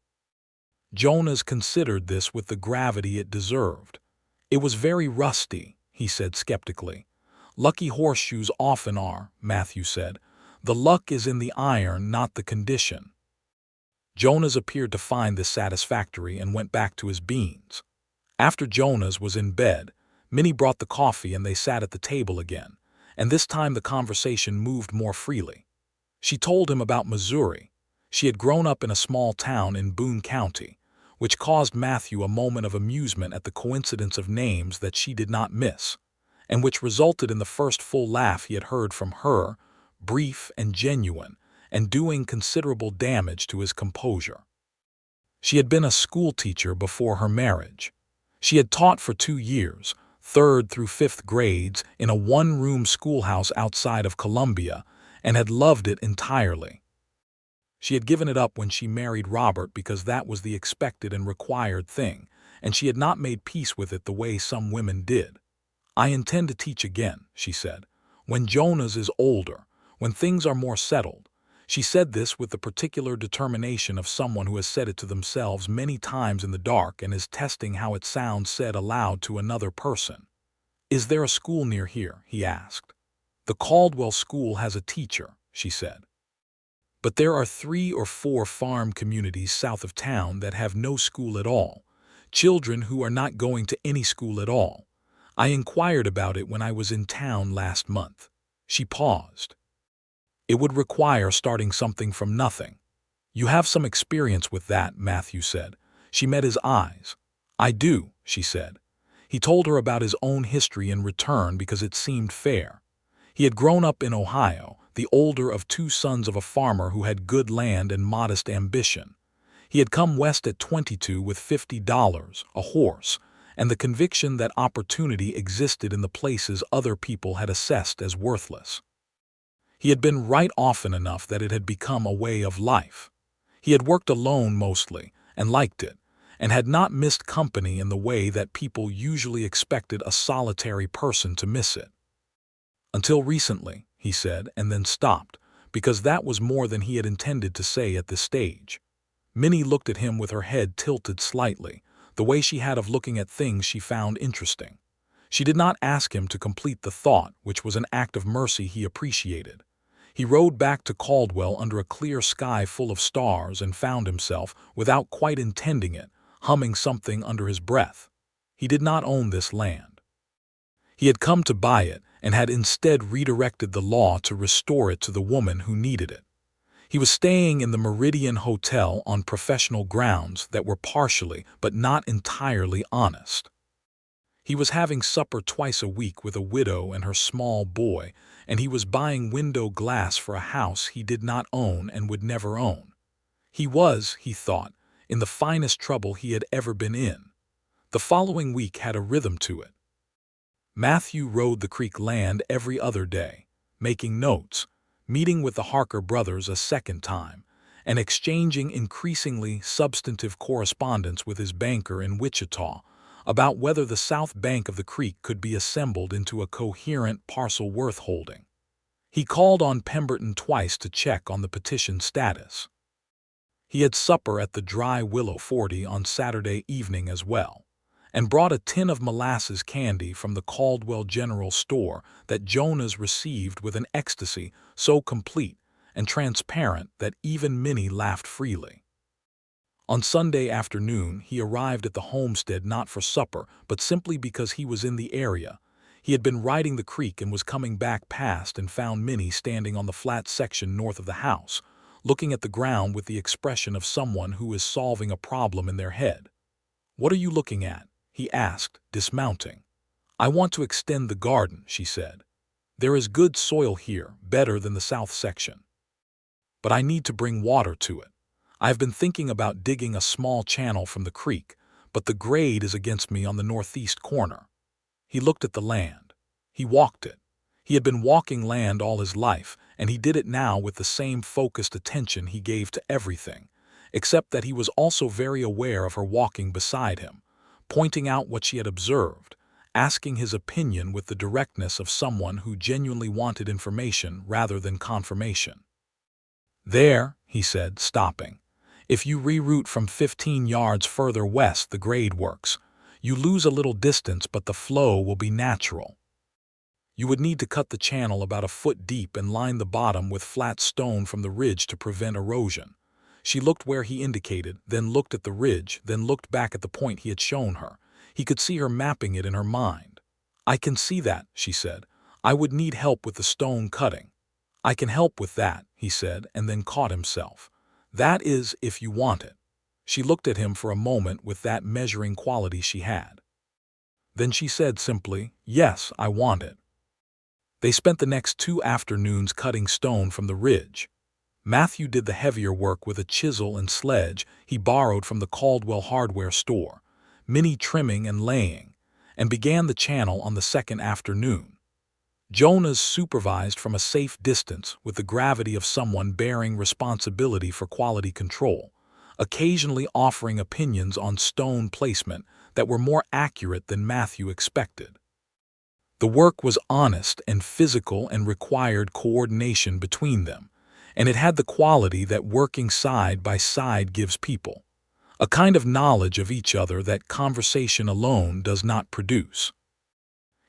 Jonas considered this with the gravity it deserved. It was very rusty, he said skeptically. Lucky horseshoes often are, Matthew said. The luck is in the iron, not the condition. Jonas appeared to find this satisfactory and went back to his beans. After Jonas was in bed, Minnie brought the coffee and they sat at the table again, and this time the conversation moved more freely. She told him about Missouri. She had grown up in a small town in Boone County, which caused Matthew a moment of amusement at the coincidence of names that she did not miss, and which resulted in the first full laugh he had heard from her, brief and genuine, and doing considerable damage to his composure. She had been a schoolteacher before her marriage. She had taught for 2 years, 3rd through 5th grades, in a 1-room schoolhouse outside of Columbia, and had loved it entirely. She had given it up when she married Robert because that was the expected and required thing, and she had not made peace with it the way some women did. "I intend to teach again," she said, "when Jonas is older, when things are more settled." She said this with the particular determination of someone who has said it to themselves many times in the dark and is testing how it sounds said aloud to another person. "Is there a school near here?" he asked. "The Caldwell School has a teacher," she said. "But there are 3 or 4 farm communities south of town that have no school at all, children who are not going to any school at all. I inquired about it when I was in town last month." She paused. "It would require starting something from nothing. You have some experience with that," Matthew said. She met his eyes. "I do," she said. He told her about his own history in return because it seemed fair. He had grown up in Ohio, the older of 2 sons of a farmer who had good land and modest ambition. He had come west at 22 with $50, a horse, and the conviction that opportunity existed in the places other people had assessed as worthless. He had been right often enough that it had become a way of life. He had worked alone mostly, and liked it, and had not missed company in the way that people usually expected a solitary person to miss it. "Until recently," he said, and then stopped, because that was more than he had intended to say at this stage. Minnie looked at him with her head tilted slightly, the way she had of looking at things she found interesting. She did not ask him to complete the thought, which was an act of mercy he appreciated. He rode back to Caldwell under a clear sky full of stars and found himself, without quite intending it, humming something under his breath. He did not own this land. He had come to buy it and had instead redirected the law to restore it to the woman who needed it. He was staying in the Meridian Hotel on professional grounds that were partially but not entirely honest. He was having supper twice a week with a widow and her small boy, and he was buying window glass for a house he did not own and would never own. He was, he thought, in the finest trouble he had ever been in. The following week had a rhythm to it. Matthew rode the creek land every other day, making notes, meeting with the Harker brothers a second time, and exchanging increasingly substantive correspondence with his banker in Wichita about whether the south bank of the creek could be assembled into a coherent parcel worth holding. He called on Pemberton twice to check on the petition status. He had supper at the Dry Willow 40 on Saturday evening as well, and brought a tin of molasses candy from the Caldwell General Store that Jonas received with an ecstasy so complete and transparent that even Minnie laughed freely. On Sunday afternoon, he arrived at the homestead not for supper, but simply because he was in the area. He had been riding the creek and was coming back past and found Minnie standing on the flat section north of the house, looking at the ground with the expression of someone who is solving a problem in their head. "What are you looking at?" he asked, dismounting. "I want to extend the garden," she said. "There is good soil here, better than the south section. But I need to bring water to it. I have been thinking about digging a small channel from the creek, but the grade is against me on the northeast corner." He looked at the land. He walked it. He had been walking land all his life, and he did it now with the same focused attention he gave to everything, except that he was also very aware of her walking beside him, pointing out what she had observed, asking his opinion with the directness of someone who genuinely wanted information rather than confirmation. "There," he said, stopping. "If you reroute from 15 yards further west, the grade works. You lose a little distance, but the flow will be natural. You would need to cut the channel about a foot deep and line the bottom with flat stone from the ridge to prevent erosion." She looked where he indicated, then looked at the ridge, then looked back at the point he had shown her. He could see her mapping it in her mind. "I can see that," she said. "I would need help with the stone cutting." "I can help with that," he said, and then caught himself. "That is, if you want it." She looked at him for a moment with that measuring quality she had. Then she said simply, "Yes, I want it." They spent the next 2 afternoons cutting stone from the ridge. Matthew did the heavier work with a chisel and sledge he borrowed from the Caldwell hardware store, Minnie trimming and laying, and began the channel on the second afternoon. Jonas supervised from a safe distance with the gravity of someone bearing responsibility for quality control, occasionally offering opinions on stone placement that were more accurate than Matthew expected. The work was honest and physical and required coordination between them, and it had the quality that working side by side gives people, a kind of knowledge of each other that conversation alone does not produce.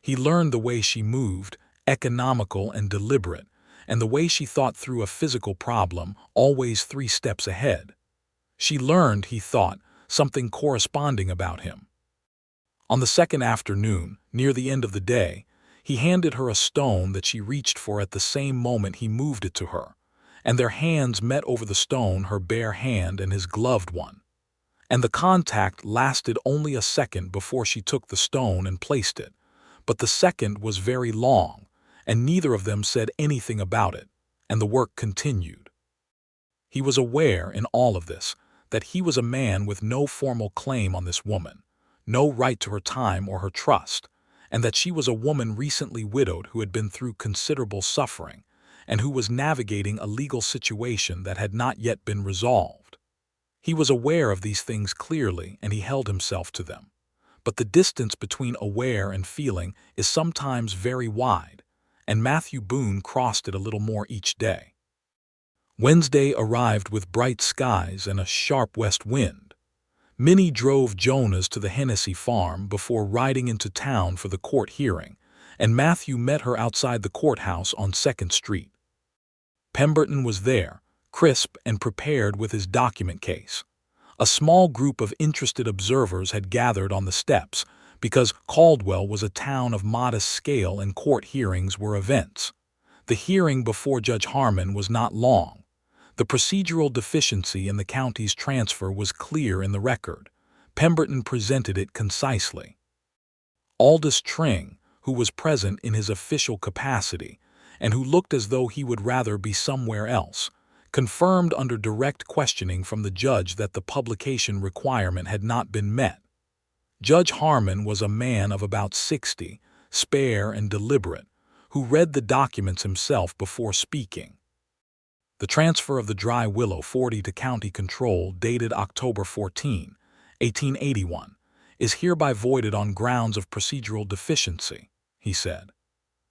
He learned the way she moved, economical and deliberate, and the way she thought through a physical problem, always 3 steps ahead. She learned, he thought, something corresponding about him. On the second afternoon, near the end of the day, he handed her a stone that she reached for at the same moment he moved it to her, and their hands met over the stone, her bare hand and his gloved one. And the contact lasted only a second before she took the stone and placed it, but the second was very long, and neither of them said anything about it, and the work continued. He was aware in all of this that he was a man with no formal claim on this woman, no right to her time or her trust, and that she was a woman recently widowed who had been through considerable suffering and who was navigating a legal situation that had not yet been resolved. He was aware of these things clearly, and he held himself to them. But the distance between aware and feeling is sometimes very wide, and Matthew Boone crossed it a little more each day. Wednesday arrived with bright skies and a sharp west wind. Minnie drove Jonas to the Hennessy farm before riding into town for the court hearing, and Matthew met her outside the courthouse on 2nd Street. Pemberton was there, crisp and prepared with his document case. A small group of interested observers had gathered on the steps because Caldwell was a town of modest scale and court hearings were events. The hearing before Judge Harmon was not long. The procedural deficiency in the county's transfer was clear in the record. Pemberton presented it concisely. Aldous Tring, who was present in his official capacity, and who looked as though he would rather be somewhere else, confirmed under direct questioning from the judge that the publication requirement had not been met. Judge Harmon was a man of about 60, spare and deliberate, who read the documents himself before speaking. The transfer of the Dry Willow 40 to county control, dated October 14, 1881, is hereby voided on grounds of procedural deficiency, he said.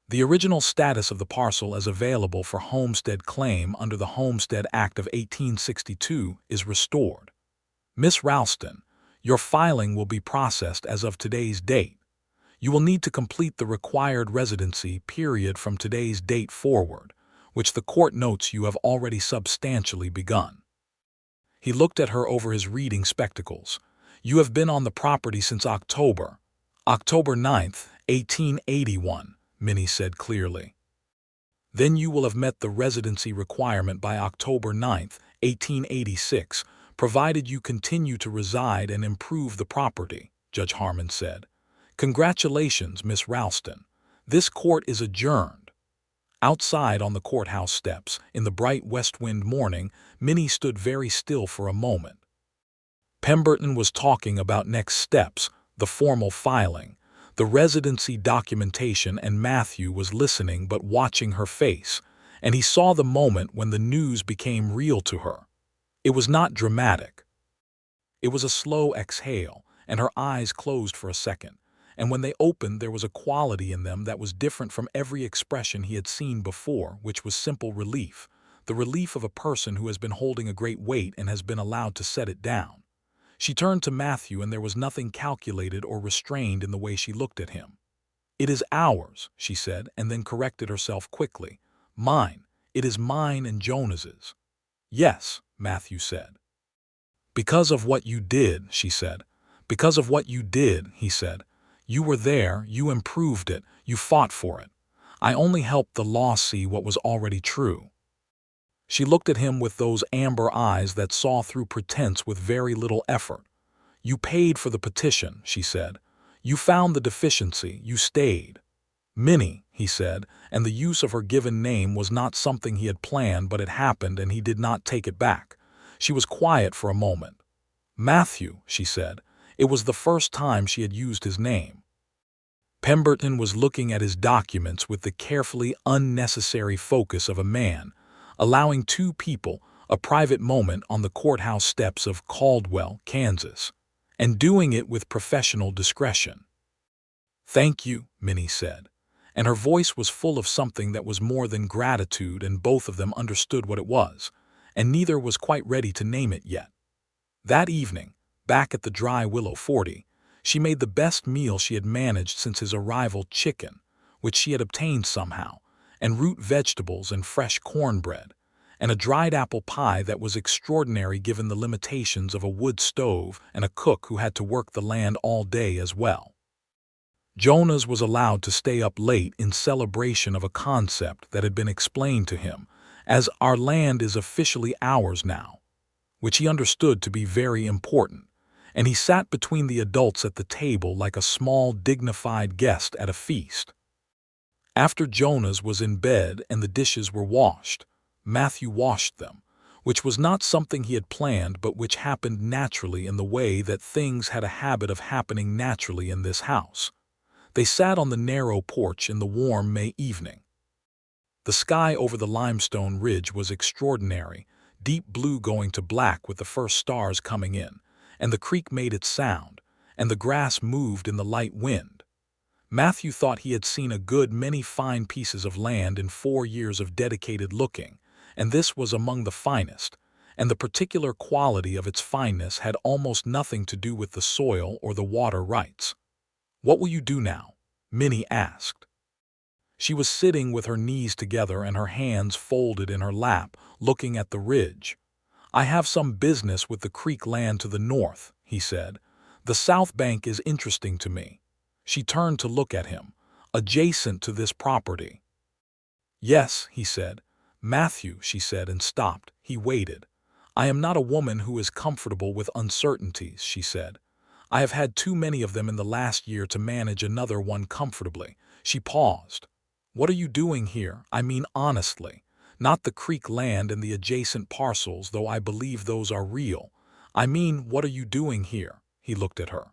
The original status of the parcel as available for homestead claim under the Homestead Act of 1862 is restored. Miss Ralston, your filing will be processed as of today's date. You will need to complete the required residency period from today's date forward, which the court notes you have already substantially begun. He looked at her over his reading spectacles. You have been on the property since October 9th, 1881, Minnie said clearly. Then you will have met the residency requirement by October 9th, 1886, provided you continue to reside and improve the property, Judge Harmon said. Congratulations, Miss Ralston. This court is adjourned. Outside on the courthouse steps, in the bright west wind morning, Minnie stood very still for a moment. Pemberton was talking about next steps, the formal filing, the residency documentation, and Matthew was listening but watching her face, and he saw the moment when the news became real to her. It was not dramatic. It was a slow exhale, and her eyes closed for a second, and when they opened there was a quality in them that was different from every expression he had seen before, which was simple relief, the relief of a person who has been holding a great weight and has been allowed to set it down. She turned to Matthew, and there was nothing calculated or restrained in the way she looked at him. It is ours, she said, and then corrected herself quickly. Mine. It is mine and Jonas's. Yes, Matthew said. Because of what you did, she said. Because of what you did, he said. You were there, you improved it, you fought for it. I only helped the law see what was already true. She looked at him with those amber eyes that saw through pretense with very little effort. You paid for the petition, she said. You found the deficiency, you stayed. Minnie, he said, and the use of her given name was not something he had planned, but it happened and he did not take it back. She was quiet for a moment. Matthew, she said. It was the first time she had used his name. Pemberton was looking at his documents with the carefully unnecessary focus of a man, allowing two people a private moment on the courthouse steps of Caldwell, Kansas, and doing it with professional discretion. Thank you, Minnie said, and her voice was full of something that was more than gratitude, and both of them understood what it was, and neither was quite ready to name it yet. That evening, back at the Dry Willow 40, she made the best meal she had managed since his arrival: chicken, which she had obtained somehow, and root vegetables and fresh cornbread, and a dried apple pie that was extraordinary given the limitations of a wood stove and a cook who had to work the land all day as well. Jonas was allowed to stay up late in celebration of a concept that had been explained to him as "our land is officially ours now," which he understood to be very important, and he sat between the adults at the table like a small, dignified guest at a feast. After Jonas was in bed and the dishes were washed, Matthew washed them, which was not something he had planned but which happened naturally in the way that things had a habit of happening naturally in this house. They sat on the narrow porch in the warm May evening. The sky over the limestone ridge was extraordinary, deep blue going to black with the first stars coming in, and the creek made its sound, and the grass moved in the light wind. Matthew thought he had seen a good many fine pieces of land in 4 years of dedicated looking, and this was among the finest, and the particular quality of its fineness had almost nothing to do with the soil or the water rights. "What will you do now?" Minnie asked. She was sitting with her knees together and her hands folded in her lap, looking at the ridge. "I have some business with the creek land to the north," he said. "The south bank is interesting to me." She turned to look at him. "Adjacent to this property." "Yes," he said. "Matthew," she said, and stopped. He waited. "I am not a woman who is comfortable with uncertainties," she said. "I have had too many of them in the last year to manage another one comfortably." She paused. "What are you doing here? I mean honestly. Not the creek land and the adjacent parcels, though I believe those are real. I mean, what are you doing here?" He looked at her.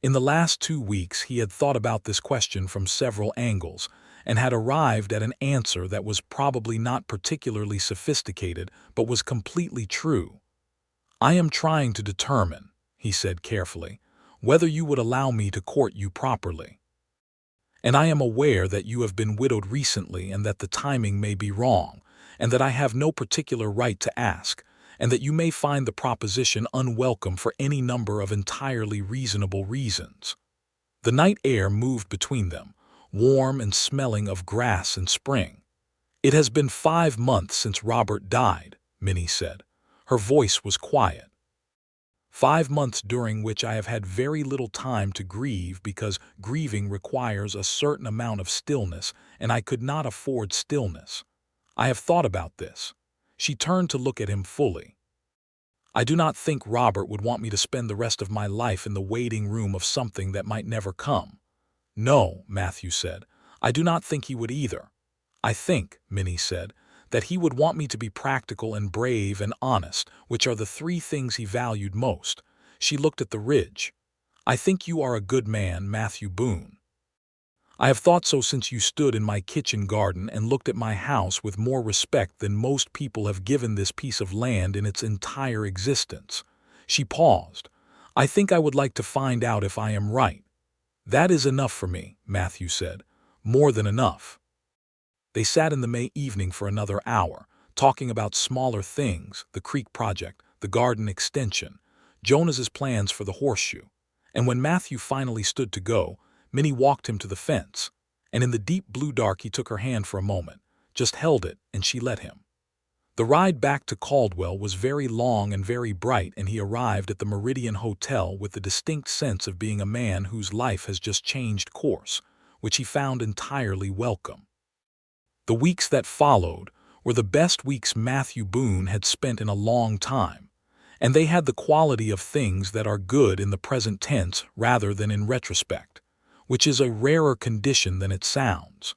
In the last 2 weeks he had thought about this question from several angles, and had arrived at an answer that was probably not particularly sophisticated, but was completely true. "I am trying to determine," he said carefully, "whether you would allow me to court you properly. And I am aware that you have been widowed recently and that the timing may be wrong, and that I have no particular right to ask, and that you may find the proposition unwelcome for any number of entirely reasonable reasons." The night air moved between them, warm and smelling of grass and spring. "It has been 5 months since Robert died," Minnie said. Her voice was quiet. "5 months during which I have had very little time to grieve because grieving requires a certain amount of stillness, and I could not afford stillness. I have thought about this." She turned to look at him fully. "I do not think Robert would want me to spend the rest of my life in the waiting room of something that might never come." "No," Matthew said, "I do not think he would either." "I think," Minnie said, "that he would want me to be practical and brave and honest, which are the 3 things he valued most." She looked at the ridge. "I think you are a good man, Matthew Boone. I have thought so since you stood in my kitchen garden and looked at my house with more respect than most people have given this piece of land in its entire existence." She paused. "I think I would like to find out if I am right." "That is enough for me," Matthew said. "More than enough." They sat in the May evening for another hour, talking about smaller things, the creek project, the garden extension, Jonas's plans for the horseshoe. And when Matthew finally stood to go, Minnie walked him to the fence, and in the deep blue dark he took her hand for a moment, just held it, and she let him. The ride back to Caldwell was very long and very bright, and he arrived at the Meridian Hotel with the distinct sense of being a man whose life has just changed course, which he found entirely welcome. The weeks that followed were the best weeks Matthew Boone had spent in a long time, and they had the quality of things that are good in the present tense rather than in retrospect, which is a rarer condition than it sounds.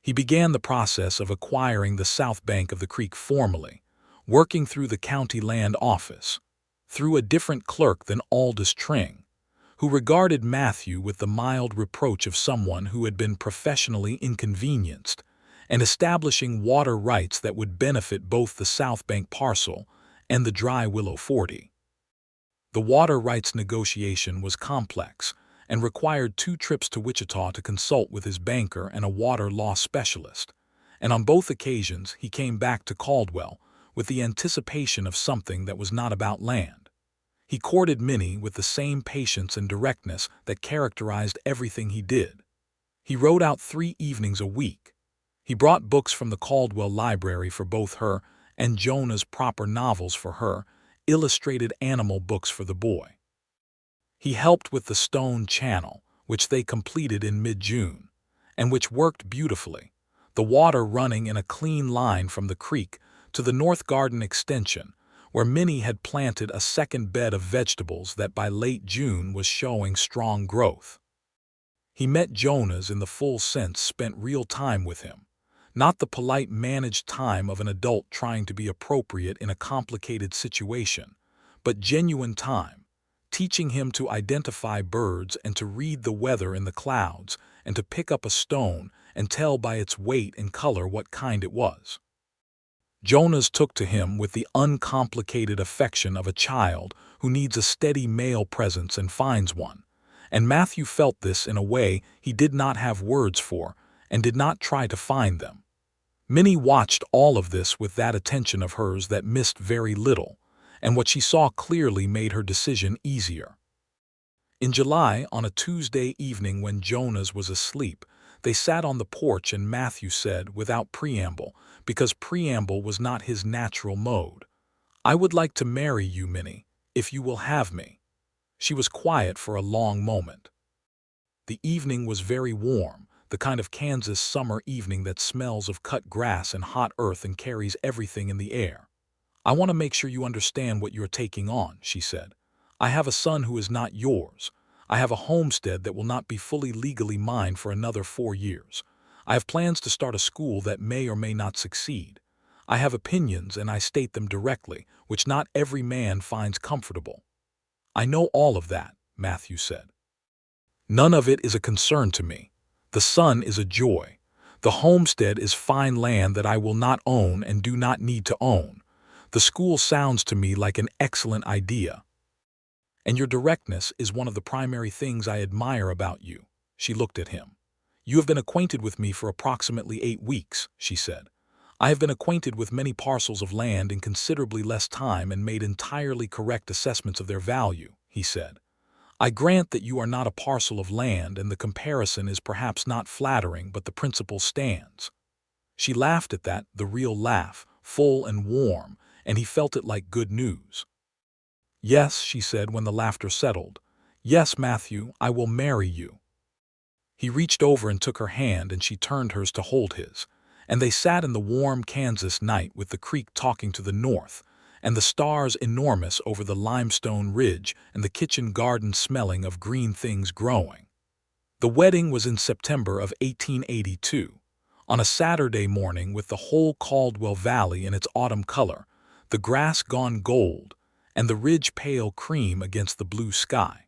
He began the process of acquiring the south bank of the creek formally, working through the county land office, through a different clerk than Aldous Tring, who regarded Matthew with the mild reproach of someone who had been professionally inconvenienced, and establishing water rights that would benefit both the South Bank parcel and the Dry Willow 40. The water rights negotiation was complex and required 2 trips to Wichita to consult with his banker and a water law specialist, and on both occasions he came back to Caldwell with the anticipation of something that was not about land. He courted Minnie with the same patience and directness that characterized everything he did. He wrote out 3 evenings a week. He brought books from the Caldwell Library for both her and Jonah's, proper novels for her, illustrated animal books for the boy. He helped with the stone channel, which they completed in mid-June, and which worked beautifully, the water running in a clean line from the creek to the North Garden extension, where Minnie had planted a second bed of vegetables that by late June was showing strong growth. He met Jonah's in the full sense, spent real time with him, not the polite managed time of an adult trying to be appropriate in a complicated situation, but genuine time, teaching him to identify birds and to read the weather in the clouds and to pick up a stone and tell by its weight and color what kind it was. Jonah's took to him with the uncomplicated affection of a child who needs a steady male presence and finds one, and Matthew felt this in a way he did not have words for and did not try to find them. Minnie watched all of this with that attention of hers that missed very little, and what she saw clearly made her decision easier. In July, on a Tuesday evening when Jonas was asleep, they sat on the porch and Matthew said, without preamble, because preamble was not his natural mode, "I would like to marry you, Minnie, if you will have me." She was quiet for a long moment. The evening was very warm, the kind of Kansas summer evening that smells of cut grass and hot earth and carries everything in the air. "I want to make sure you understand what you're taking on," she said. "I have a son who is not yours. I have a homestead that will not be fully legally mine for another 4 years. I have plans to start a school that may or may not succeed. I have opinions and I state them directly, which not every man finds comfortable." "I know all of that," Matthew said. "None of it is a concern to me. The son is a joy. The homestead is fine land that I will not own and do not need to own. The school sounds to me like an excellent idea. And your directness is one of the primary things I admire about you." She looked at him. "You have been acquainted with me for approximately 8 weeks," she said. "I have been acquainted with many parcels of land in considerably less time and made entirely correct assessments of their value," he said. "I grant that you are not a parcel of land and the comparison is perhaps not flattering, but the principle stands." She laughed at that, the real laugh, full and warm, and he felt it like good news. "Yes," she said when the laughter settled. "Yes, Matthew, I will marry you." He reached over and took her hand and she turned hers to hold his, and they sat in the warm Kansas night with the creek talking to the north, and the stars enormous over the limestone ridge and the kitchen garden smelling of green things growing. The wedding was in September of 1882, on a Saturday morning with the whole Caldwell Valley in its autumn color, the grass gone gold, and the ridge pale cream against the blue sky.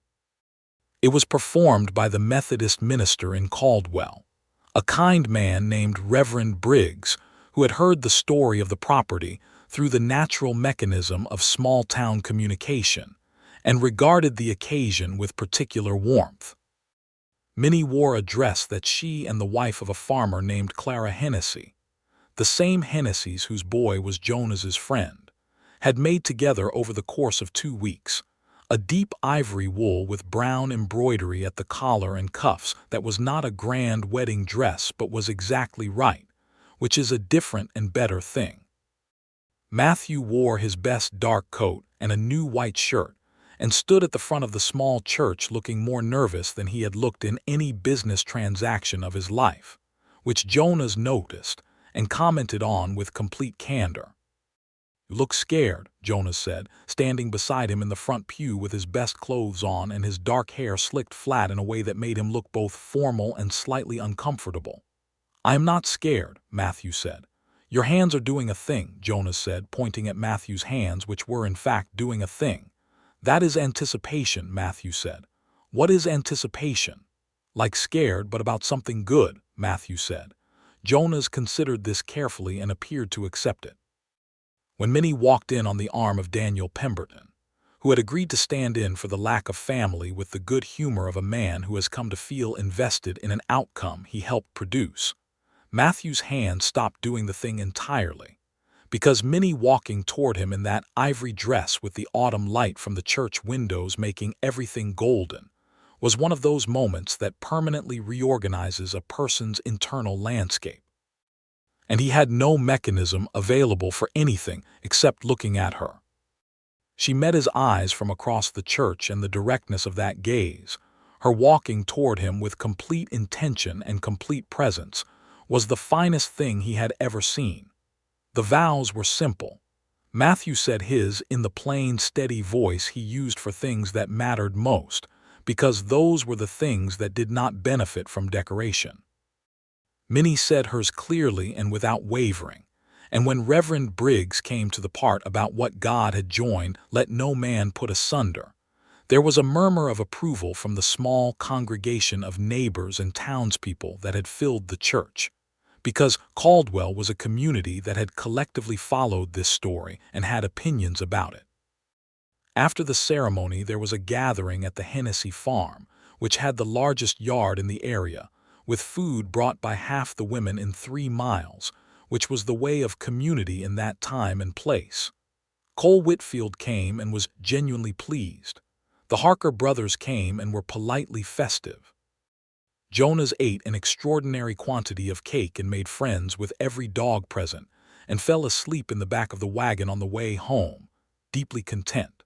It was performed by the Methodist minister in Caldwell, a kind man named Reverend Briggs, who had heard the story of the property through the natural mechanism of small-town communication, and regarded the occasion with particular warmth. Minnie wore a dress that she and the wife of a farmer named Clara Hennessy, the same Hennessy's whose boy was Jonas's friend, had made together over the course of 2 weeks, a deep ivory wool with brown embroidery at the collar and cuffs that was not a grand wedding dress but was exactly right, which is a different and better thing. Matthew wore his best dark coat and a new white shirt, and stood at the front of the small church looking more nervous than he had looked in any business transaction of his life, which Jonas noticed and commented on with complete candor. "You look scared," Jonas said, standing beside him in the front pew with his best clothes on and his dark hair slicked flat in a way that made him look both formal and slightly uncomfortable. "I am not scared," Matthew said. "Your hands are doing a thing," Jonas said, pointing at Matthew's hands, which were in fact doing a thing. "That is anticipation," Matthew said. "What is anticipation?" "Like scared, but about something good," Matthew said. Jonas considered this carefully and appeared to accept it. When Minnie walked in on the arm of Daniel Pemberton, who had agreed to stand in for the lack of family with the good humor of a man who has come to feel invested in an outcome he helped produce, Matthew's hand stopped doing the thing entirely, because Minnie walking toward him in that ivory dress with the autumn light from the church windows making everything golden was one of those moments that permanently reorganizes a person's internal landscape. And he had no mechanism available for anything except looking at her. She met his eyes from across the church, and the directness of that gaze, her walking toward him with complete intention and complete presence, was the finest thing he had ever seen. The vows were simple. Matthew said his in the plain, steady voice he used for things that mattered most, because those were the things that did not benefit from decoration. Minnie said hers clearly and without wavering, and when Reverend Briggs came to the part about what God had joined, let no man put asunder, there was a murmur of approval from the small congregation of neighbors and townspeople that had filled the church, because Caldwell was a community that had collectively followed this story and had opinions about it. After the ceremony, there was a gathering at the Hennessy farm, which had the largest yard in the area, with food brought by half the women in 3 miles, which was the way of community in that time and place. Cole Whitfield came and was genuinely pleased. The Harker brothers came and were politely festive. Jonas ate an extraordinary quantity of cake and made friends with every dog present, and fell asleep in the back of the wagon on the way home, deeply content.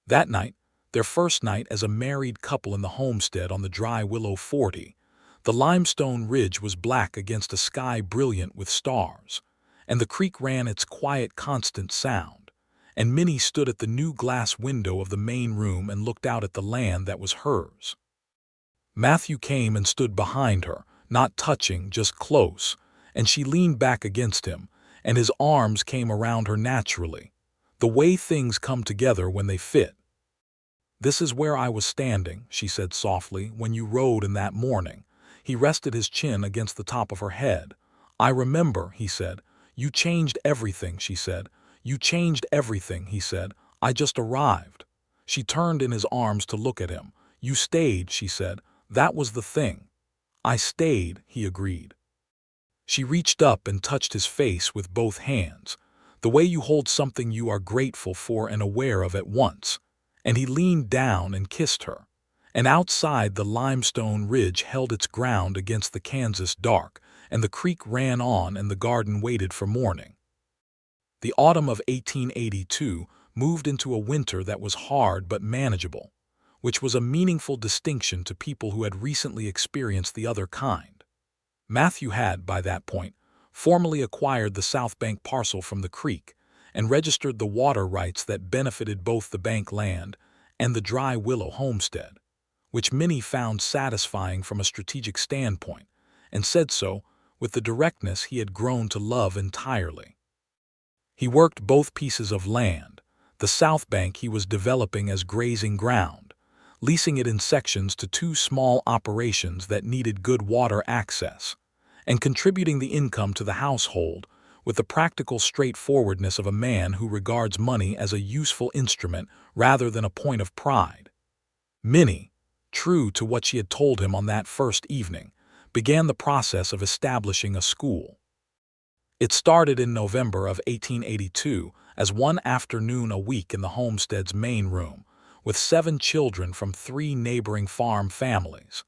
That night, their first night as a married couple in the homestead on the Dry Willow 40, the limestone ridge was black against a sky brilliant with stars, and the creek ran its quiet, constant sound, and Minnie stood at the new glass window of the main room and looked out at the land that was hers. Matthew came and stood behind her, not touching, just close, and she leaned back against him, and his arms came around her naturally, the way things come together when they fit. "This is where I was standing," she said softly, "when you rode in that morning." He rested his chin against the top of her head. "I remember," he said. "You changed everything," she said. "You changed everything," he said. "I just arrived." She turned in his arms to look at him. "You stayed," she said. "That was the thing." "I stayed," he agreed. She reached up and touched his face with both hands, the way you hold something you are grateful for and aware of at once, and he leaned down and kissed her. And outside, the limestone ridge held its ground against the Kansas dark, and the creek ran on and the garden waited for morning. The autumn of 1882 moved into a winter that was hard but manageable, which was a meaningful distinction to people who had recently experienced the other kind. Matthew had, by that point, formally acquired the South Bank parcel from the creek and registered the water rights that benefited both the bank land and the Dry Willow homestead, which Minnie found satisfying from a strategic standpoint, and said so with the directness he had grown to love entirely. He worked both pieces of land. The South Bank he was developing as grazing ground, leasing it in sections to two small operations that needed good water access, and contributing the income to the household with the practical straightforwardness of a man who regards money as a useful instrument rather than a point of pride. Minnie, true to what she had told him on that first evening, began the process of establishing a school. It started in November of 1882 as one afternoon a week in the homestead's main room, with 7 children from 3 neighboring farm families.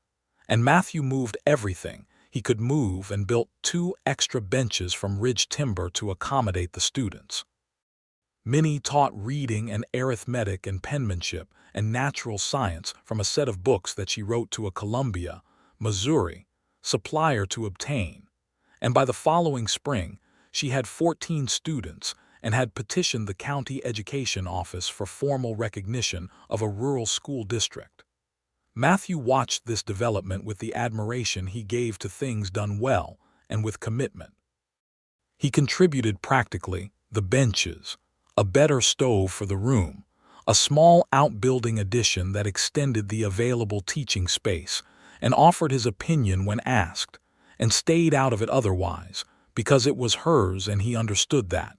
And Matthew moved everything he could move and built 2 extra benches from ridge timber to accommodate the students. Minnie taught reading and arithmetic and penmanship and natural science from a set of books that she wrote to a Columbia, Missouri, supplier to obtain, and by the following spring she had 14 students and had petitioned the county education office for formal recognition of a rural school district. Matthew watched this development with the admiration he gave to things done well and with commitment. He contributed practically the benches, a better stove for the room, a small outbuilding addition that extended the available teaching space, and offered his opinion when asked, and stayed out of it otherwise, because it was hers and he understood that.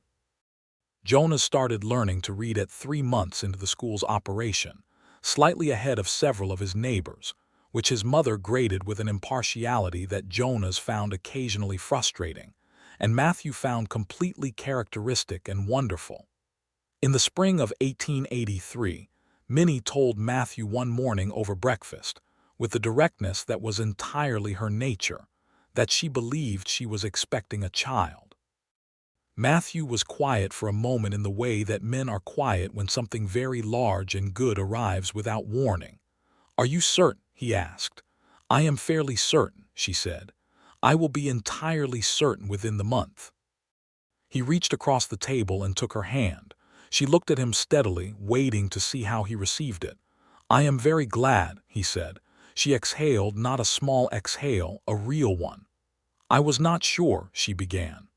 Jonas started learning to read at 3 months into the school's operation, slightly ahead of several of his neighbors, which his mother graded with an impartiality that Jonas found occasionally frustrating, and Matthew found completely characteristic and wonderful. In the spring of 1883, Minnie told Matthew one morning over breakfast, with the directness that was entirely her nature, that she believed she was expecting a child. Matthew was quiet for a moment in the way that men are quiet when something very large and good arrives without warning. "Are you certain?" he asked. "I am fairly certain," she said. "I will be entirely certain within the month." He reached across the table and took her hand. She looked at him steadily, waiting to see how he received it. "I am very glad," he said. She exhaled, not a small exhale, a real one. "I was not sure," she began.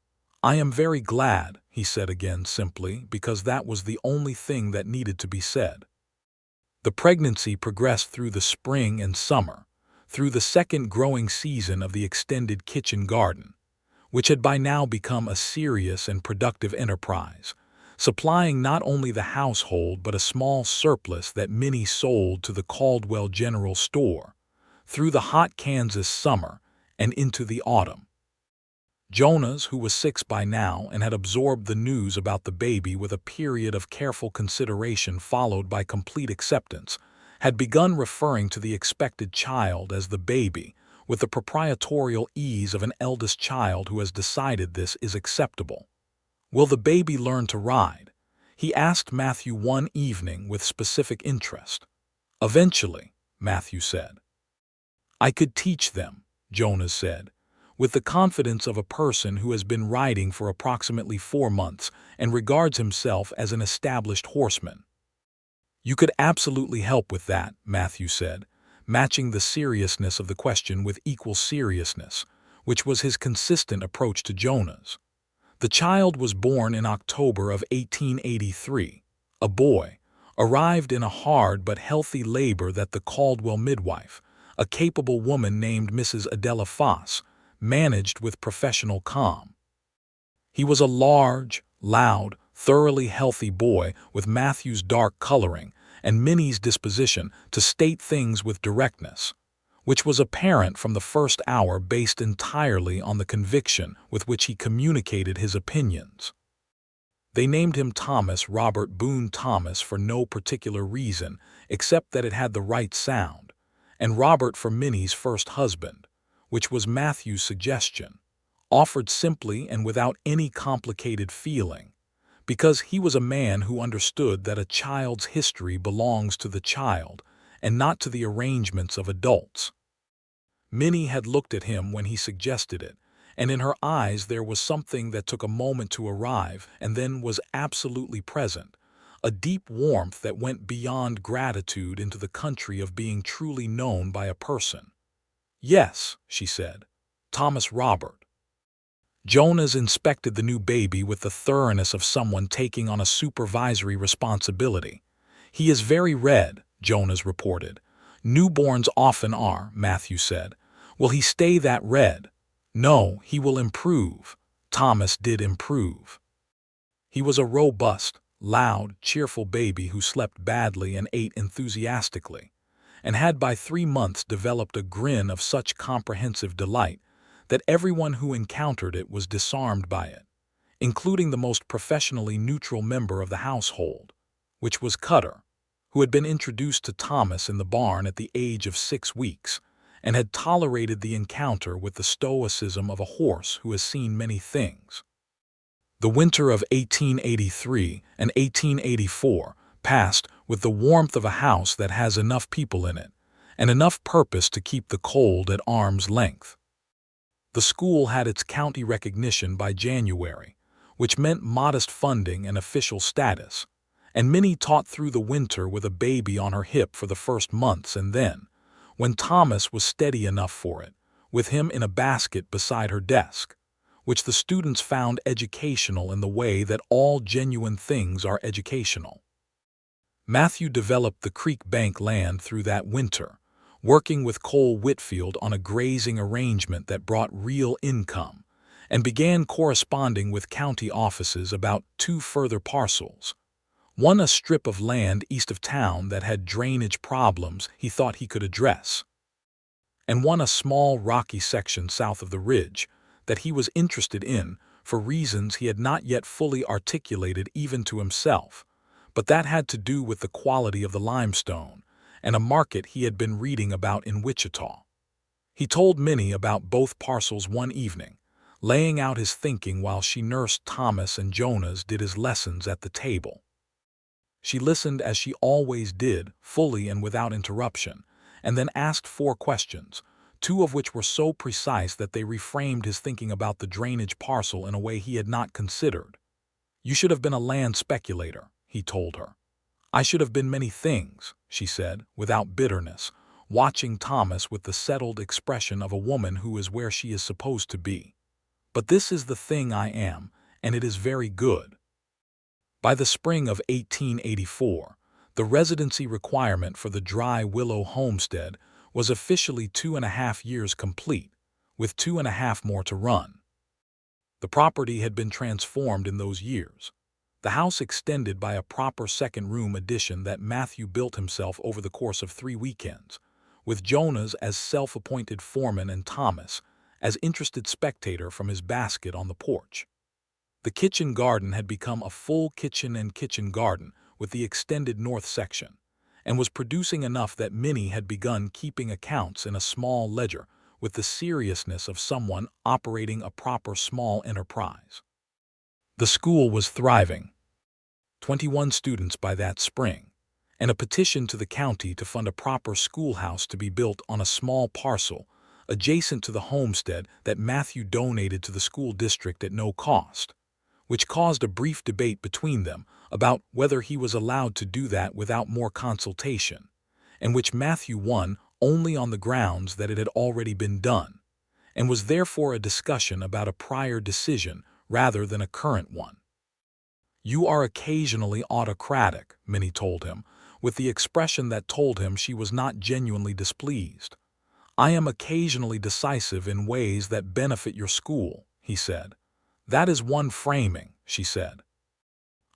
"I am very glad," he said again simply, because that was the only thing that needed to be said. The pregnancy progressed through the spring and summer, through the second growing season of the extended kitchen garden, which had by now become a serious and productive enterprise, supplying not only the household but a small surplus that Minnie sold to the Caldwell General Store, through the hot Kansas summer and into the autumn. Jonas, who was 6 by now and had absorbed the news about the baby with a period of careful consideration followed by complete acceptance, had begun referring to the expected child as the baby, with the proprietorial ease of an eldest child who has decided this is acceptable. "Will the baby learn to ride?" he asked Matthew one evening with specific interest. "Eventually," Matthew said. "I could teach them," Jonas said, with the confidence of a person who has been riding for approximately 4 months and regards himself as an established horseman. "You could absolutely help with that," Matthew said, matching the seriousness of the question with equal seriousness, which was his consistent approach to Jonas. The child was born in October of 1883, a boy, arrived in a hard but healthy labor that the Caldwell midwife, a capable woman named Mrs. Adela Foss, managed with professional calm. He was a large, loud, thoroughly healthy boy with Matthew's dark coloring and Minnie's disposition to state things with directness, which was apparent from the first hour based entirely on the conviction with which he communicated his opinions. They named him Thomas Robert Boone Thomas for no particular reason except that it had the right sound, and Robert for Minnie's first husband, which was Matthew's suggestion, offered simply and without any complicated feeling, because he was a man who understood that a child's history belongs to the child and not to the arrangements of adults. Minnie had looked at him when he suggested it, and in her eyes there was something that took a moment to arrive and then was absolutely present, a deep warmth that went beyond gratitude into the country of being truly known by a person. "Yes," she said, "Thomas Robert." Jonas inspected the new baby with the thoroughness of someone taking on a supervisory responsibility. "He is very red," Jonas reported. "Newborns often are," Matthew said. "Will he stay that red?" "No, he will improve." Thomas did improve. He was a robust, loud, cheerful baby who slept badly and ate enthusiastically, and had by 3 months developed a grin of such comprehensive delight that everyone who encountered it was disarmed by it, including the most professionally neutral member of the household, which was Cutter, who had been introduced to Thomas in the barn at the age of 6 weeks, and had tolerated the encounter with the stoicism of a horse who has seen many things. The winter of 1883 and 1884 passed with the warmth of a house that has enough people in it, and enough purpose to keep the cold at arm's length. The school had its county recognition by January, which meant modest funding and official status, and Minnie taught through the winter with a baby on her hip for the first months, and then, when Thomas was steady enough for it, with him in a basket beside her desk, which the students found educational in the way that all genuine things are educational. Matthew developed the creek bank land through that winter, working with Cole Whitfield on a grazing arrangement that brought real income, and began corresponding with county offices about 2 further parcels. One a strip of land east of town that had drainage problems he thought he could address, and one a small rocky section south of the ridge that he was interested in for reasons he had not yet fully articulated even to himself, but that had to do with the quality of the limestone and a market he had been reading about in Wichita. He told Minnie about both parcels one evening, laying out his thinking while she nursed Thomas and Jonas did his lessons at the table. She listened as she always did, fully and without interruption, and then asked 4 questions, 2 of which were so precise that they reframed his thinking about the drainage parcel in a way he had not considered. "You should have been a land speculator," he told her. "I should have been many things," she said, without bitterness, watching Thomas with the settled expression of a woman who is where she is supposed to be. "But this is the thing I am, and it is very good." By the spring of 1884, the residency requirement for the Dry Willow homestead was officially 2.5 years complete, with 2.5 more to run. The property had been transformed in those years. The house extended by a proper second-room addition that Matthew built himself over the course of 3 weekends, with Jonas as self-appointed foreman and Thomas, as interested spectator from his basket on the porch. The kitchen garden had become a full kitchen and kitchen garden with the extended north section, and was producing enough that Minnie had begun keeping accounts in a small ledger with the seriousness of someone operating a proper small enterprise. The school was thriving. 21 students by that spring, and a petition to the county to fund a proper schoolhouse to be built on a small parcel adjacent to the homestead that Matthew donated to the school district at no cost, which caused a brief debate between them about whether he was allowed to do that without more consultation, and which Matthew won only on the grounds that it had already been done, and was therefore a discussion about a prior decision rather than a current one. "You are occasionally autocratic," Minnie told him, with the expression that told him she was not genuinely displeased. "I am occasionally decisive in ways that benefit your school," he said. "That is one framing," she said.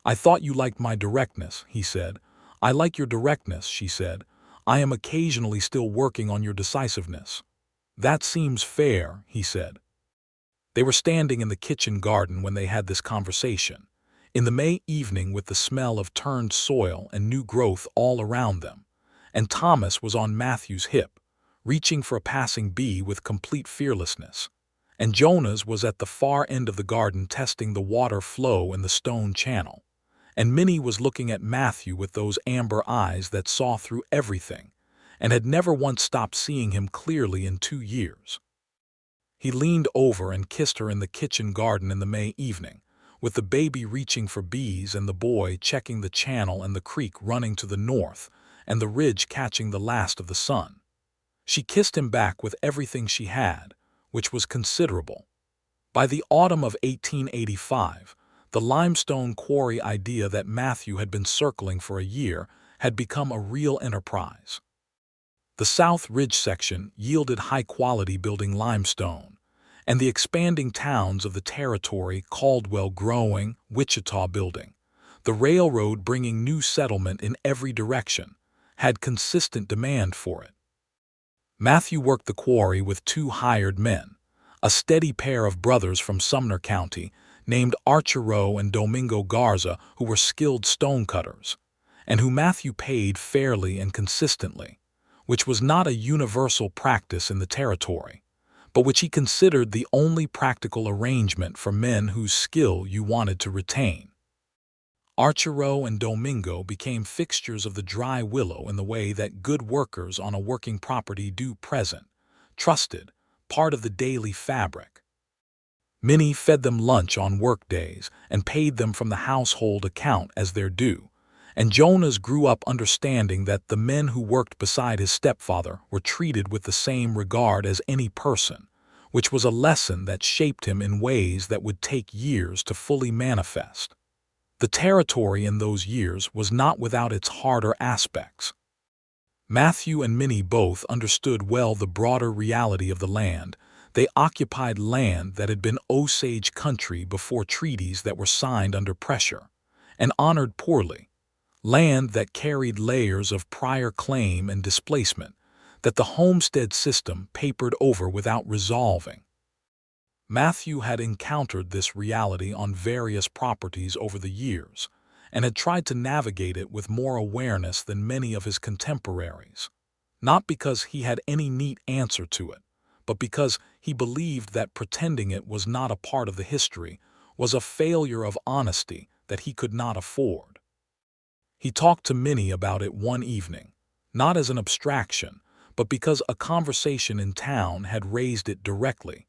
"I thought you liked my directness," he said. "I like your directness," she said. "I am occasionally still working on your decisiveness." "That seems fair," he said. They were standing in the kitchen garden when they had this conversation, in the May evening with the smell of turned soil and new growth all around them, and Thomas was on Matthew's hip, reaching for a passing bee with complete fearlessness, and Jonas was at the far end of the garden testing the water flow in the stone channel, and Minnie was looking at Matthew with those amber eyes that saw through everything and had never once stopped seeing him clearly in 2 years. He leaned over and kissed her in the kitchen garden in the May evening, with the baby reaching for bees and the boy checking the channel and the creek running to the north and the ridge catching the last of the sun. She kissed him back with everything she had, which was considerable. By the autumn of 1885, the limestone quarry idea that Matthew had been circling for a year had become a real enterprise. The South Ridge section yielded high-quality building limestone, and the expanding towns of the territory, Caldwell growing, Wichita building, the railroad bringing new settlement in every direction, had consistent demand for it. Matthew worked the quarry with 2 hired men, a steady pair of brothers from Sumner County named Archero and Domingo Garza, who were skilled stonecutters, and who Matthew paid fairly and consistently, which was not a universal practice in the territory, but which he considered the only practical arrangement for men whose skill you wanted to retain. Archero and Domingo became fixtures of the Dry Willow in the way that good workers on a working property do, present, trusted, part of the daily fabric. Minnie fed them lunch on work days and paid them from the household account as their due, and Jonas grew up understanding that the men who worked beside his stepfather were treated with the same regard as any person, which was a lesson that shaped him in ways that would take years to fully manifest. The territory in those years was not without its harder aspects. Matthew and Minnie both understood well the broader reality of the land. They occupied land that had been Osage country before treaties that were signed under pressure, and honored poorly, land that carried layers of prior claim and displacement that the homestead system papered over without resolving. Matthew had encountered this reality on various properties over the years, and had tried to navigate it with more awareness than many of his contemporaries, not because he had any neat answer to it, but because he believed that pretending it was not a part of the history was a failure of honesty that he could not afford. He talked to Minnie about it one evening, not as an abstraction, but because a conversation in town had raised it directly,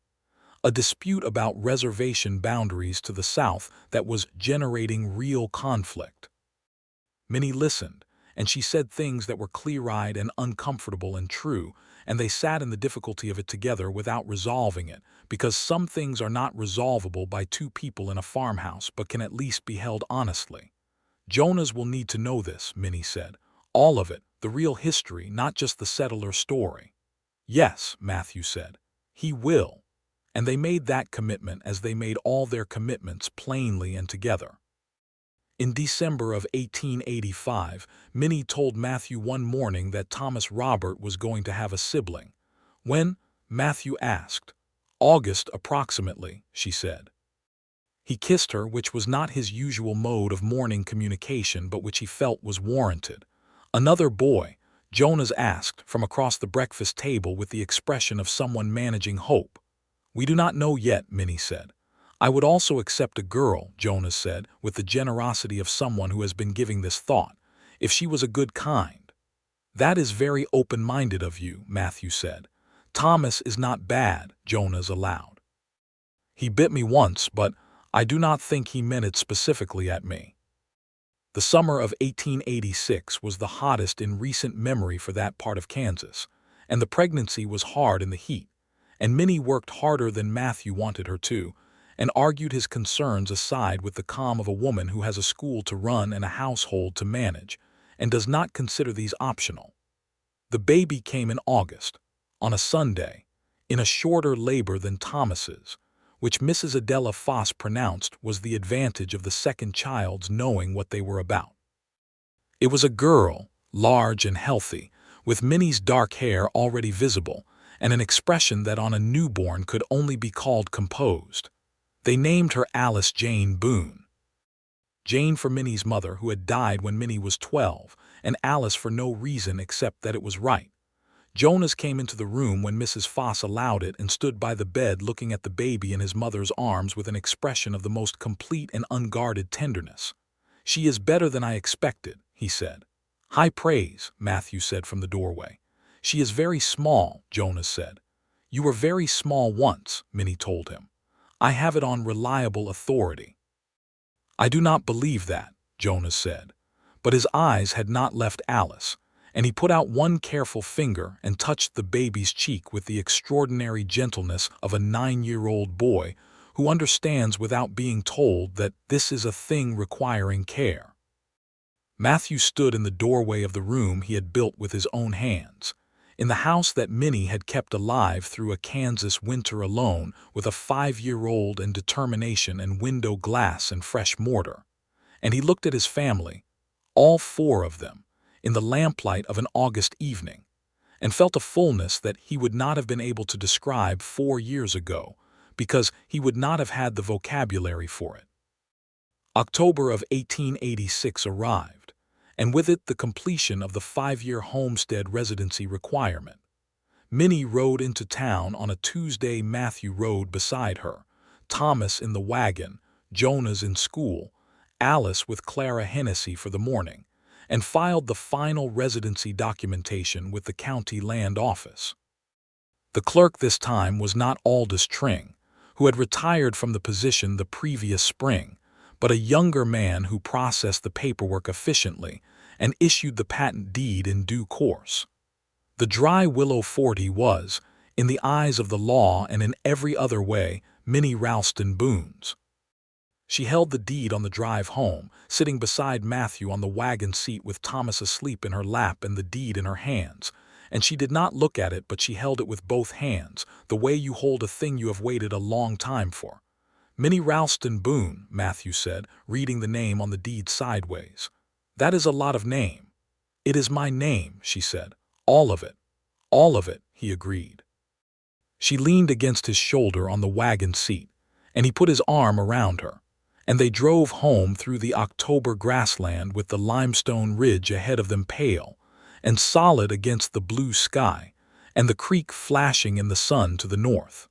a dispute about reservation boundaries to the south that was generating real conflict. Minnie listened, and she said things that were clear-eyed and uncomfortable and true, and they sat in the difficulty of it together without resolving it, because some things are not resolvable by 2 people in a farmhouse but can at least be held honestly. "Jonas will need to know this," Minnie said. "All of it, the real history, not just the settler story." "Yes," Matthew said, "he will." And they made that commitment as they made all their commitments plainly and together. In December of 1885, Minnie told Matthew one morning that Thomas Robert was going to have a sibling. When? Matthew asked. August approximately, she said. He kissed her, which was not his usual mode of morning communication but which he felt was warranted. Another boy, Jonas asked from across the breakfast table with the expression of someone managing hope. We do not know yet, Minnie said. I would also accept a girl, Jonas said, with the generosity of someone who has been giving this thought, if she was a good kind. That is very open-minded of you, Matthew said. Thomas is not bad, Jonas allowed. He bit me once, but I do not think he meant it specifically at me. The summer of 1886 was the hottest in recent memory for that part of Kansas, and the pregnancy was hard in the heat, and Minnie worked harder than Matthew wanted her to, and argued his concerns aside with the calm of a woman who has a school to run and a household to manage, and does not consider these optional. The baby came in August, on a Sunday, in a shorter labor than Thomas's, which Mrs. Adela Foss pronounced was the advantage of the second child's knowing what they were about. It was a girl, large and healthy, with Minnie's dark hair already visible, and an expression that on a newborn could only be called composed. They named her Alice Jane Boone. Jane for Minnie's mother, who had died when Minnie was 12, and Alice for no reason except that it was right. Jonas came into the room when Mrs. Foss allowed it and stood by the bed looking at the baby in his mother's arms with an expression of the most complete and unguarded tenderness. She is better than I expected, he said. High praise, Matthew said from the doorway. She is very small, Jonas said. You were very small once, Minnie told him. I have it on reliable authority. I do not believe that, Jonas said. But his eyes had not left Alice, and he put out one careful finger and touched the baby's cheek with the extraordinary gentleness of a 9-year-old boy who understands without being told that this is a thing requiring care. Matthew stood in the doorway of the room he had built with his own hands, in the house that Minnie had kept alive through a Kansas winter alone with a 5-year-old and determination and window glass and fresh mortar. And he looked at his family, all 4 of them, in the lamplight of an August evening, and felt a fullness that he would not have been able to describe 4 years ago, because he would not have had the vocabulary for it. October of 1886 arrived, and with it the completion of the 5-year homestead residency requirement. Minnie rode into town on a Tuesday. Matthew rode beside her, Thomas in the wagon, Jonas in school, Alice with Clara Hennessy for the morning, and filed the final residency documentation with the county land office. The clerk this time was not Aldous Tring, who had retired from the position the previous spring, but a younger man who processed the paperwork efficiently and issued the patent deed in due course. The Dry Willow 40 was, in the eyes of the law and in every other way, Minnie Ralston Boone's. She held the deed on the drive home, sitting beside Matthew on the wagon seat with Thomas asleep in her lap and the deed in her hands, and she did not look at it, but she held it with both hands, the way you hold a thing you have waited a long time for. Minnie Ralston Boone, Matthew said, reading the name on the deed sideways. That is a lot of name. It is my name, she said. All of it. All of it, he agreed. She leaned against his shoulder on the wagon seat, and he put his arm around her, and they drove home through the October grassland with the limestone ridge ahead of them pale and solid against the blue sky, and the creek flashing in the sun to the north.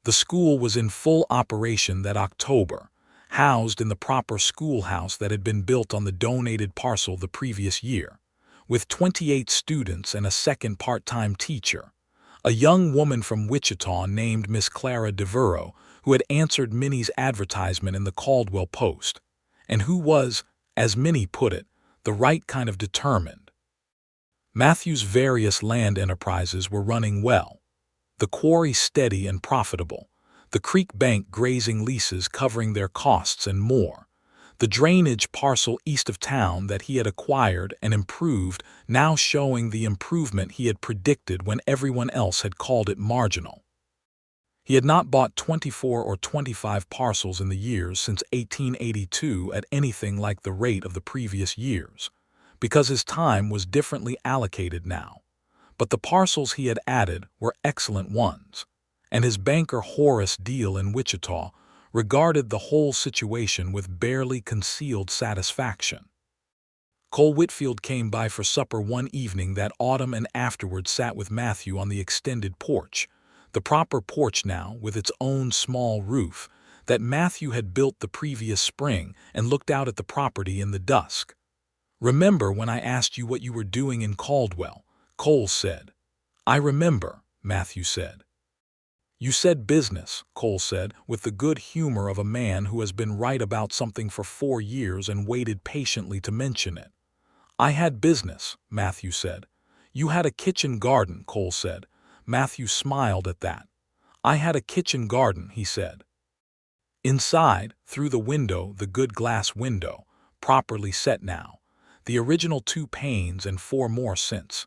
The school was in full operation that October, housed in the proper schoolhouse that had been built on the donated parcel the previous year, with 28 students and a second part-time teacher, a young woman from Wichita named Miss Clara Devereaux, who had answered Minnie's advertisement in the Caldwell Post, and who was, as Minnie put it, the right kind of determined. Matthew's various land enterprises were running well, the quarry steady and profitable, the creek bank grazing leases covering their costs and more, the drainage parcel east of town that he had acquired and improved now showing the improvement he had predicted when everyone else had called it marginal. He had not bought 24 or 25 parcels in the years since 1882 at anything like the rate of the previous years, because his time was differently allocated now. But the parcels he had added were excellent ones, and his banker Horace Deal in Wichita regarded the whole situation with barely concealed satisfaction. Cole Whitfield came by for supper one evening that autumn and afterward sat with Matthew on the extended porch, the proper porch now with its own small roof, that Matthew had built the previous spring, and looked out at the property in the dusk. "Remember when I asked you what you were doing in Caldwell?" Cole said. "I remember," Matthew said. "You said business," Cole said, with the good humor of a man who has been right about something for 4 years and waited patiently to mention it. "I had business," Matthew said. "You had a kitchen garden," Cole said. Matthew smiled at that. "I had a kitchen garden," he said. Inside, through the window, the good glass window, properly set now, the original 2 panes and 4 more since.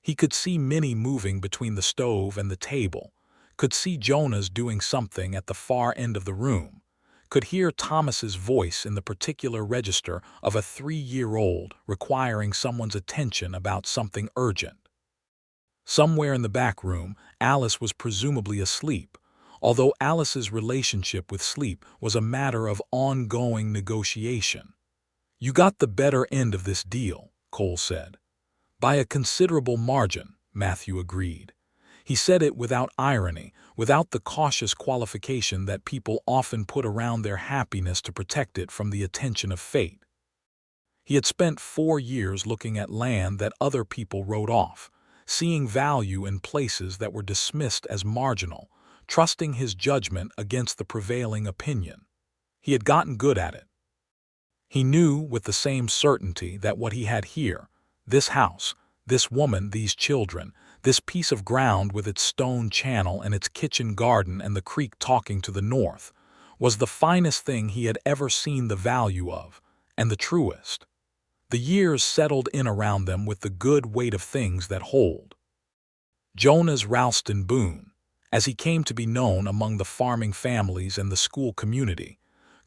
He could see Minnie moving between the stove and the table, could see Jonah's doing something at the far end of the room, could hear Thomas's voice in the particular register of a 3-year-old requiring someone's attention about something urgent. Somewhere in the back room, Alice was presumably asleep, although Alice's relationship with sleep was a matter of ongoing negotiation. "You got the better end of this deal," Cole said. "By a considerable margin," Matthew agreed. He said it without irony, without the cautious qualification that people often put around their happiness to protect it from the attention of fate. He had spent 4 years looking at land that other people wrote off, seeing value in places that were dismissed as marginal, trusting his judgment against the prevailing opinion. He had gotten good at it. He knew with the same certainty that what he had here, this house, this woman, these children, this piece of ground with its stone channel and its kitchen garden and the creek talking to the north, was the finest thing he had ever seen the value of, and the truest. The years settled in around them with the good weight of things that hold. Jonas Ralston Boone, as he came to be known among the farming families and the school community,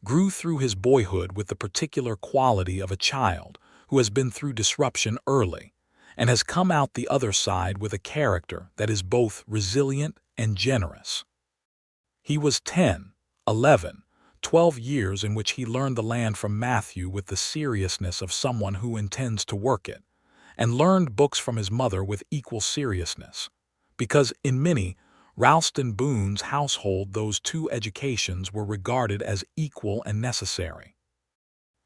grew through his boyhood with the particular quality of a child who has been through disruption early, and has come out the other side with a character that is both resilient and generous. He was 10, 11, 12 years in which he learned the land from Matthew with the seriousness of someone who intends to work it, and learned books from his mother with equal seriousness, because in Minnie Ralston Boone's household those 2 educations were regarded as equal and necessary.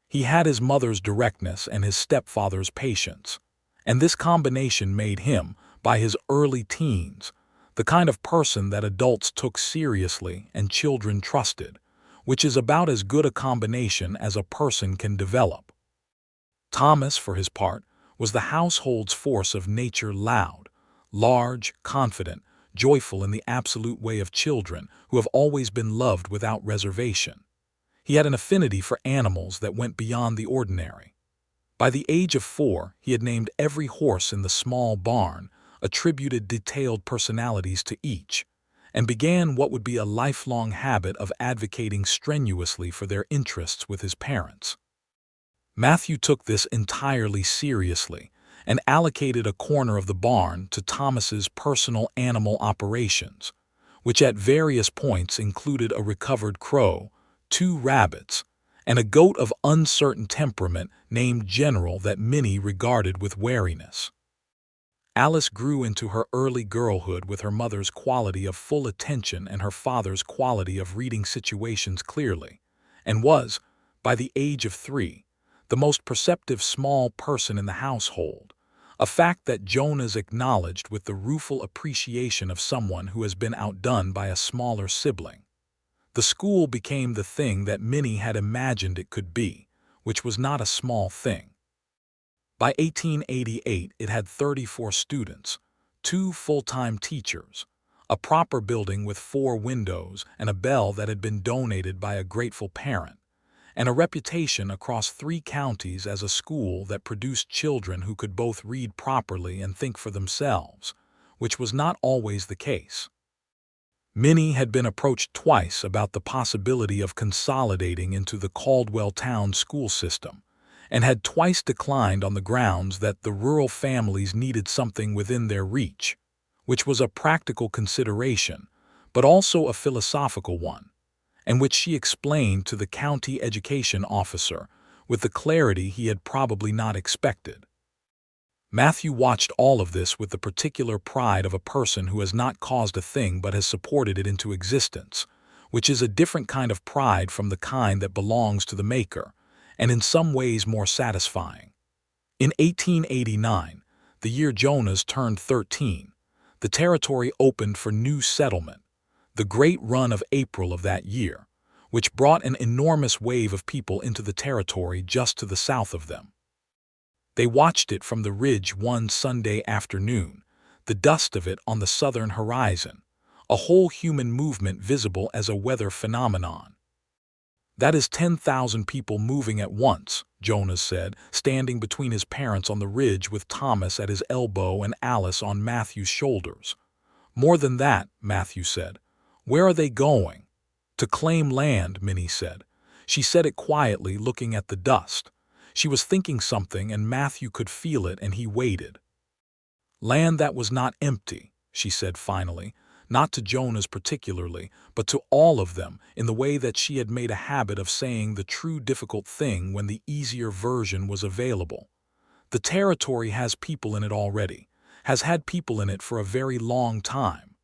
He had his mother's directness and his stepfather's patience, and this combination made him, by his early teens, the kind of person that adults took seriously and children trusted, which is about as good a combination as a person can develop. Thomas, for his part, was the household's force of nature, loud, large, confident, joyful in the absolute way of children who have always been loved without reservation. He had an affinity for animals that went beyond the ordinary. By the age of 4, he had named every horse in the small barn, attributed detailed personalities to each, and began what would be a lifelong habit of advocating strenuously for their interests with his parents. Matthew took this entirely seriously and allocated a corner of the barn to Thomas's personal animal operations, which at various points included a recovered crow, 2 rabbits, and a goat of uncertain temperament named General that Minnie regarded with wariness. Alice grew into her early girlhood with her mother's quality of full attention and her father's quality of reading situations clearly, and was, by the age of 3, the most perceptive small person in the household, a fact that Jonas acknowledged with the rueful appreciation of someone who has been outdone by a smaller sibling. The school became the thing that Minnie had imagined it could be, which was not a small thing. By 1888, it had 34 students, 2 full-time teachers, a proper building with 4 windows and a bell that had been donated by a grateful parent, and a reputation across 3 counties as a school that produced children who could both read properly and think for themselves, which was not always the case. Minnie had been approached twice about the possibility of consolidating into the Caldwell town school system, and had twice declined on the grounds that the rural families needed something within their reach, which was a practical consideration, but also a philosophical one, and which she explained to the county education officer with the clarity he had probably not expected. Matthew watched all of this with the particular pride of a person who has not caused a thing but has supported it into existence, which is a different kind of pride from the kind that belongs to the maker, and in some ways more satisfying. In 1889, the year Jonas turned 13, the territory opened for new settlement, the great run of April of that year, which brought an enormous wave of people into the territory just to the south of them. They watched it from the ridge one Sunday afternoon, the dust of it on the southern horizon, a whole human movement visible as a weather phenomenon. "That is 10,000 people moving at once," Jonas said, standing between his parents on the ridge with Thomas at his elbow and Alice on Matthew's shoulders. "More than that," Matthew said. "Where are they going?" "To claim land," Minnie said. She said it quietly, looking at the dust. She was thinking something, and Matthew could feel it, and he waited. "Land that was not empty," she said finally, not to Jonas particularly, but to all of them, in the way that she had made a habit of saying the true difficult thing when the easier version was available. "The territory has people in it already, has had people in it for a very long time."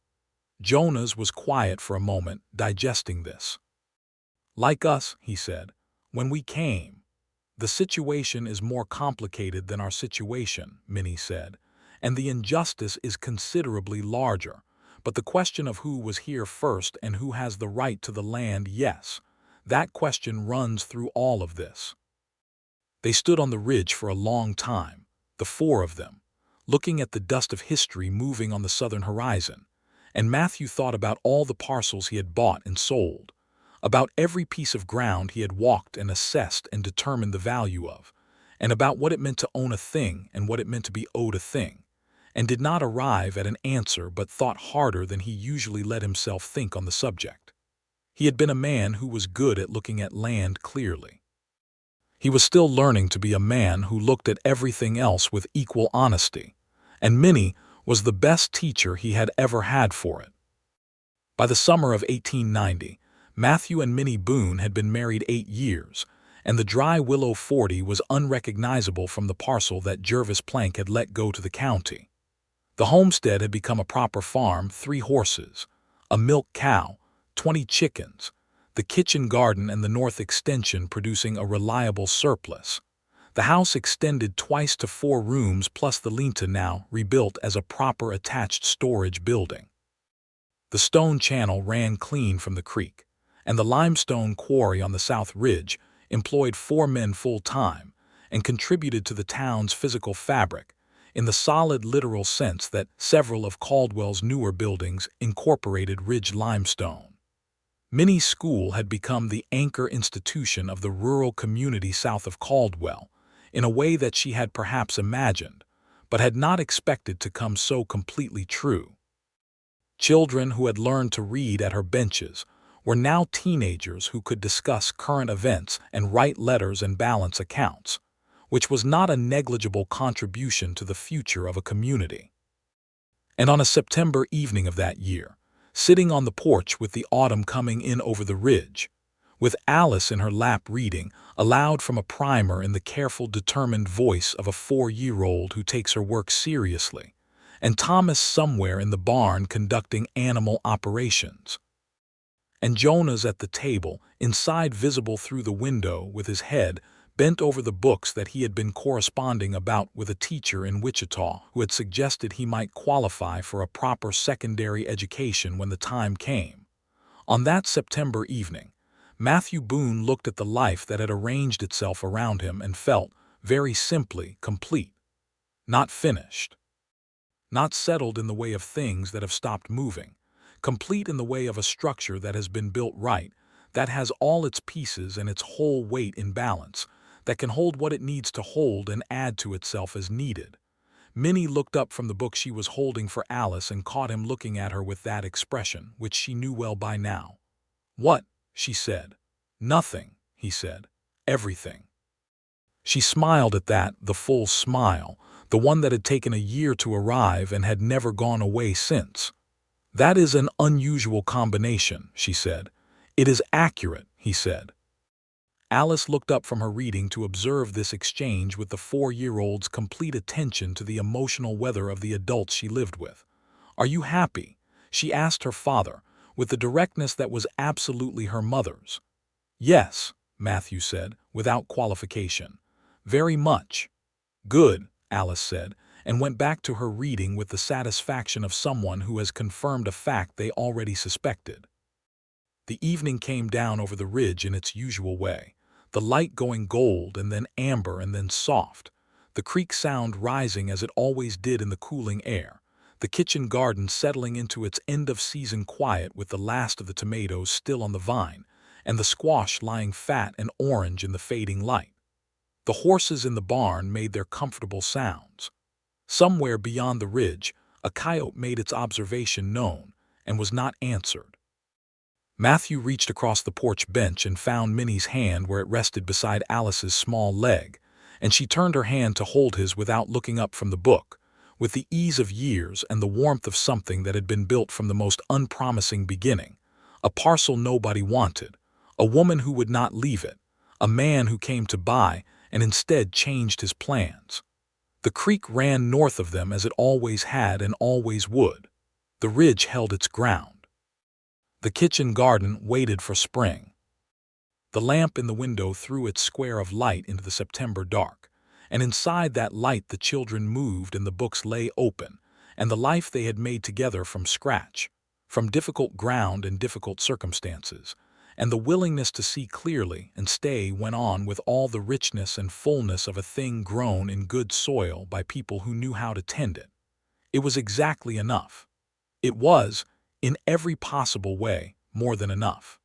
Jonas was quiet for a moment, digesting this. "Like us," he said, "when we came." "The situation is more complicated than our situation," Minnie said, "and the injustice is considerably larger. But the question of who was here first and who has the right to the land, yes, that question runs through all of this." They stood on the ridge for a long time, the four of them, looking at the dust of history moving on the southern horizon, and Matthew thought about all the parcels he had bought and sold, about every piece of ground he had walked and assessed and determined the value of, and about what it meant to own a thing and what it meant to be owed a thing, and did not arrive at an answer but thought harder than he usually let himself think on the subject. He had been a man who was good at looking at land clearly. He was still learning to be a man who looked at everything else with equal honesty, and Minnie was the best teacher he had ever had for it. By the summer of 1890, Matthew and Minnie Boone had been married 8 years, and the Dry Willow 40 was unrecognizable from the parcel that Jervis Plank had let go to the county. The homestead had become a proper farm, 3 horses, a milk cow, 20 chickens, the kitchen garden and the north extension producing a reliable surplus. The house extended twice to 4 rooms plus the lean-to, now rebuilt as a proper attached storage building. The stone channel ran clean from the creek, and the limestone quarry on the south ridge employed 4 men full-time and contributed to the town's physical fabric, in the solid literal sense that several of Caldwell's newer buildings incorporated ridge limestone. Minnie's school had become the anchor institution of the rural community south of Caldwell, in a way that she had perhaps imagined, but had not expected to come so completely true. Children who had learned to read at her benches were now teenagers who could discuss current events and write letters and balance accounts, which was not a negligible contribution to the future of a community. And on a September evening of that year, sitting on the porch with the autumn coming in over the ridge, with Alice in her lap reading aloud from a primer in the careful, determined voice of a 4-year-old who takes her work seriously, and Thomas somewhere in the barn conducting animal operations, and Jonas at the table, inside visible through the window with his head bent over the books that he had been corresponding about with a teacher in Wichita who had suggested he might qualify for a proper secondary education when the time came. On that September evening, Matthew Boone looked at the life that had arranged itself around him and felt, very simply, complete. Not finished. Not settled in the way of things that have stopped moving. Complete in the way of a structure that has been built right, that has all its pieces and its whole weight in balance, that can hold what it needs to hold and add to itself as needed. Minnie looked up from the book she was holding for Alice and caught him looking at her with that expression, which she knew well by now. "What?" she said. "Nothing," he said. "Everything." She smiled at that, the full smile, the one that had taken a year to arrive and had never gone away since. "That is an unusual combination," she said. "It is accurate," he said. Alice looked up from her reading to observe this exchange with the 4-year-old's complete attention to the emotional weather of the adults she lived with. "Are you happy?" she asked her father, with the directness that was absolutely her mother's. "Yes," Matthew said, without qualification. "Very much." "Good," Alice said, and went back to her reading with the satisfaction of someone who has confirmed a fact they already suspected. The evening came down over the ridge in its usual way, the light going gold and then amber and then soft, the creek sound rising as it always did in the cooling air, the kitchen garden settling into its end-of-season quiet with the last of the tomatoes still on the vine, and the squash lying fat and orange in the fading light. The horses in the barn made their comfortable sounds. Somewhere beyond the ridge, a coyote made its observation known and was not answered. Matthew reached across the porch bench and found Minnie's hand where it rested beside Alice's small leg, and she turned her hand to hold his without looking up from the book, with the ease of years and the warmth of something that had been built from the most unpromising beginning. A parcel nobody wanted, a woman who would not leave it, a man who came to buy and instead changed his plans. The creek ran north of them as it always had and always would. The ridge held its ground. The kitchen garden waited for spring. The lamp in the window threw its square of light into the September dark, and inside that light the children moved and the books lay open, and the life they had made together from scratch, from difficult ground and difficult circumstances, and the willingness to see clearly and stay went on with all the richness and fullness of a thing grown in good soil by people who knew how to tend it. It was exactly enough. It was, in every possible way, more than enough.